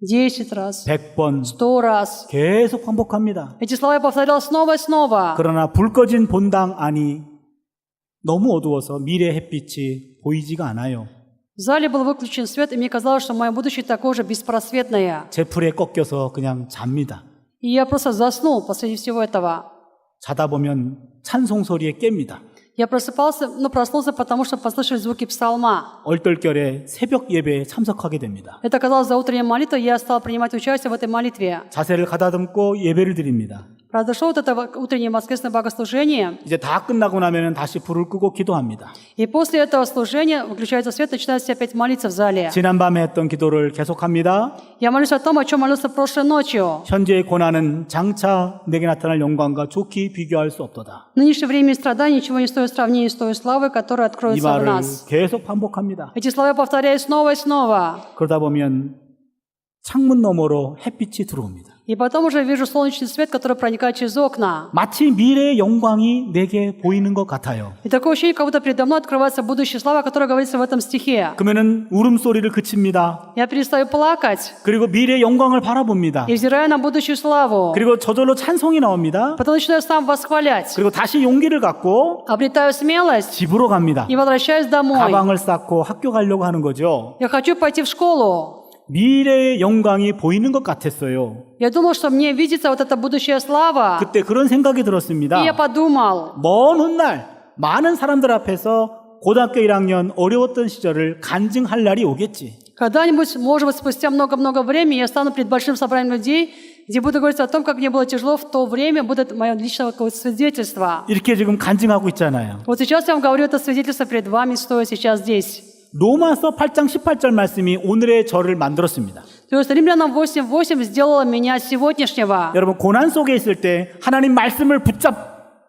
10 раз, 100번 100 раз. 계속 반복합니다. Эти слова я повторял снова и снова. 그러나 불 꺼진 본당 안이 너무 어두워서 미래 햇빛이 보이지가 않아요. В зале был выключен свет, и мне казалось, что мое будущее такое же беспросветное. 제 풀에 꺾여서 그냥 잡니다. И я просто заснул посреди всего этого. 자다 보면 찬송 소리에 깹니다. Я просыпался, но проснулся, потому что послышали звуки псалма. 얼떨결에 새벽 예배에 참석하게 됩니다. Это оказалось за утренней молитвой, и я стал принимать участие в этой молитве. 자세를 가다듬고 예배를 드립니다. Произошло вот это утреннее воскресное богослужение, 이제 다 끝나고 나면 다시 불을 끄고 기도합니다. и после этого служения выключается свет, начинается опять молиться в зале. 지난밤에 했던 기도를 계속합니다. Я молюсь о том, о чем молился прошлой ночью. 현재의 고난은 장차 내게 나타날 영광과 좋게 비교할 수 없도다. В нынешнее время страданий ничего не стоит в сравнении с той славой, которая 이 откроется в 말을 нас. 계속 반복합니다. Эти слова я повторяю снова и снова. 그러다 보면 창문 너머로 햇빛이 들어옵니다. И потом уже вижу солнечный свет, который проникает через окна. 마치 미래의 영광이 내게 보이는 것 같아요. И такое ощущение, как будто передо мной открывается будущая слава, которая говорится в этом стихе. 그러면은 울음소리를 그칩니다. Я перестаю плакать 그리고 미래의 영광을 바라봅니다. и взираю на будущую славу. 그리고 저절로 찬송이 나옵니다. Потом начинаю сам восхвалять. 그리고 다시 용기를 갖고 Обретаю смелость 집으로 갑니다. и возвращаюсь домой. 가방을 쌓고 학교 가려고 하는 거죠. Я хочу пойти в школу. 미래의 영광이 보이는 것 같았어요. Я думал, что мне видится вот эта будущая слава. 그때 그런 생각이 들었습니다. И я подумал, 먼 훗날 많은 사람들 앞에서 고등학교 1학년 어려웠던 시절을 간증할 날이 오겠지. когда-нибудь, может быть, спустя много-много времени, я стану перед большим собранием людей, где буду говорить о том, как мне было тяжело в то время, будет мое личное какое-то свидетельство. 이렇게 지금 간증하고 있잖아요. Вот сейчас я вам говорю это свидетельство перед вами, стоя сейчас здесь. 로마서 8장 18절 말씀이 오늘의 저를 만들었습니다. То есть Римлянам 8:8 сделала меня сегодняшнего. 여러분 고난 속에 있을 때 하나님 말씀을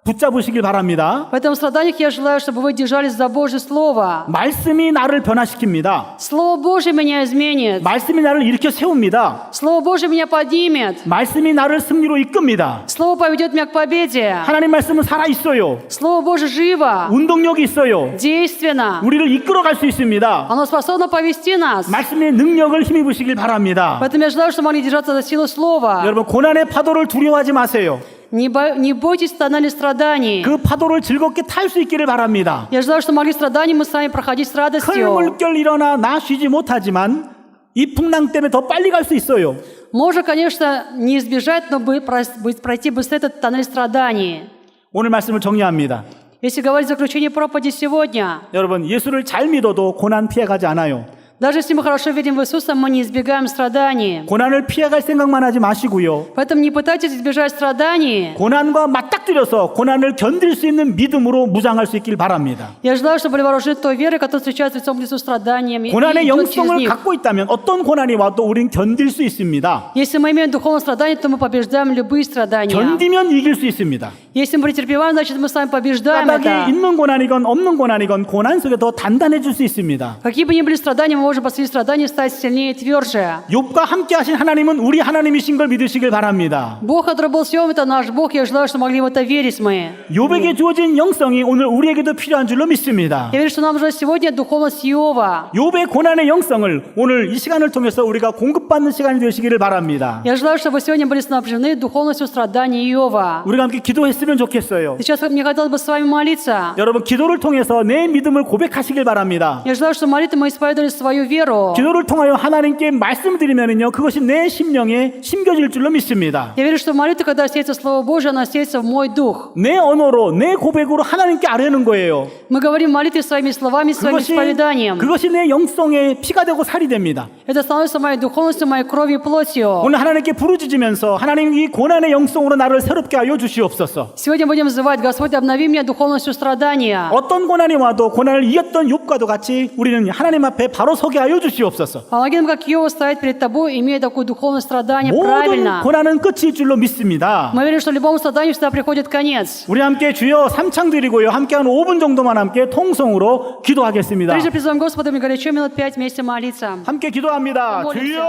붙잡으시길 바랍니다. В этом страданиях я желаю, чтобы вы держались за Божье Слово. 말씀이 나를 변화시킵니다. Слово Божье меня изменит. 말씀이 나를 일으켜 세웁니다. Слово Божье меня поднимет. 말씀이 나를 승리로 이끕니다. Слово поведет меня к победе. 하나님 말씀은 살아 있어요. Слово Божье живо, 운동력이 있어요. действенно. 우리를 이끌어갈 수 있습니다. Оно способно повести нас. 말씀의 능력을 힘입으시길 바랍니다. Поэтому я желаю, чтобы мы могли держаться за силу Слова. 여러분 고난의 파도를 두려워하지 마세요. Не бойтесь тоннели страданий. 그 파도를 즐겁게 탈 수 있기를 바랍니다. Я желаю, чтобы могли страдания мы с вами проходить с 큰 радостью. 물결 일어나 나 쉬지 못하지만 이 풍랑 때문에 더 빨리 갈 수 있어요. Можно, конечно, не избежать, но пройти быстрее этот тоннель страданий. 오늘 말씀을 정리합니다. Если говорить в заключение проповеди сегодня, 여러분 예수를 잘 믿어도 고난 피해가지 않아요. даже если мы хорошо верим в Иисуса, мы не избегаем страданий. 고난을 피해갈 생각만 하지 마시고요. Поэтому не пытайтесь избежать страданий. 고난과 맞닥뜨려서 고난을 견딜 수 있는 믿음으로 무장할 수 있길 바랍니다. Я желаю, чтобы были вооружены той верой, которая встречается лицом к лицу страданиями и 고난의 идет через 영성을 них. 갖고 있다면 어떤 고난이 와도 우린 견딜 수 있습니다. Если мы имеем духовное страдание, то мы побеждаем любые страдания. 견디면 이길 수 있습니다. Если мы претерпеваем, значит мы с вами побеждаем 까닭에 это. 있는 고난이건 없는 고난이건 고난 속에 더 단단해질 수 있습니다. Какие бы ни были страдания, мы можем посреди страданий стать сильнее и тверже. 욥과 함께 하신 하나님은 우리 하나님이신 걸 믿으시길 바랍니다. Бог, который был с Иовом, это наш Бог. Я желаю, чтобы могли в это верить мы. 욥에게 주어진 영성이 오늘 우리에게도 필요한 줄로 믿습니다. Я верю, что нам нужна сегодня духовность Иова. 욥의 고난의 영성을 오늘 이 시간을 통해서 우리가 공급받는 시간이 되시기를 바랍니다. Я желаю, чтобы сегодня были снабжены духовностью страданий Иова. 우리가 함께 기도했으면 좋겠어요. Сейчас мне хотелось бы с вами молиться. 여러분 기도를 통해서 내 믿음을 고백하시길 바랍니다. Я желаю, чтобы молитвой мы исповедовали свою веру. 기도를 통하여 하나님께 말씀드리면은요 그것이 내 심령에 심겨질 줄로 믿습니다. Я верю, что в молитве, когда сеется Слово Божие, оно сеется в мой дух. 내 언어로 내 고백으로 하나님께 아뢰는 거예요. Мы говорим в молитве своими словами, своим исповеданием. 그것이 내 영성의 피가 되고 살이 됩니다. Это становится моей духовностью, моей кровью и плотью. 오늘 하나님께 부르짖으면서 하나님 이 고난의 영성으로 나를 새롭게 하여 주시옵소서. Сегодня будем взывать: Господь, обнови меня духовностью страдания. 어떤 고난이 와도 고난을 이겼던 욥과도 같이 우리는 하나님 앞에 바로 서게 하여 주시옵소서. Помоги нам, как Иова, стоять перед Тобой, имея такое духовное страдание 모든 правильно. 고난은 끝일 줄로 믿습니다. Мы верим, что любому страданию всегда приходит конец. 우리 함께 주여 삼창 드리고요. 함께 한 5분 정도만 함께 통성으로 기도하겠습니다. Прежде призываем Господа, мы горячо минут 5 вместе молиться. 함께 기도합니다. Молимся. 주여!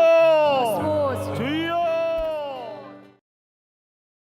Господь, 주여!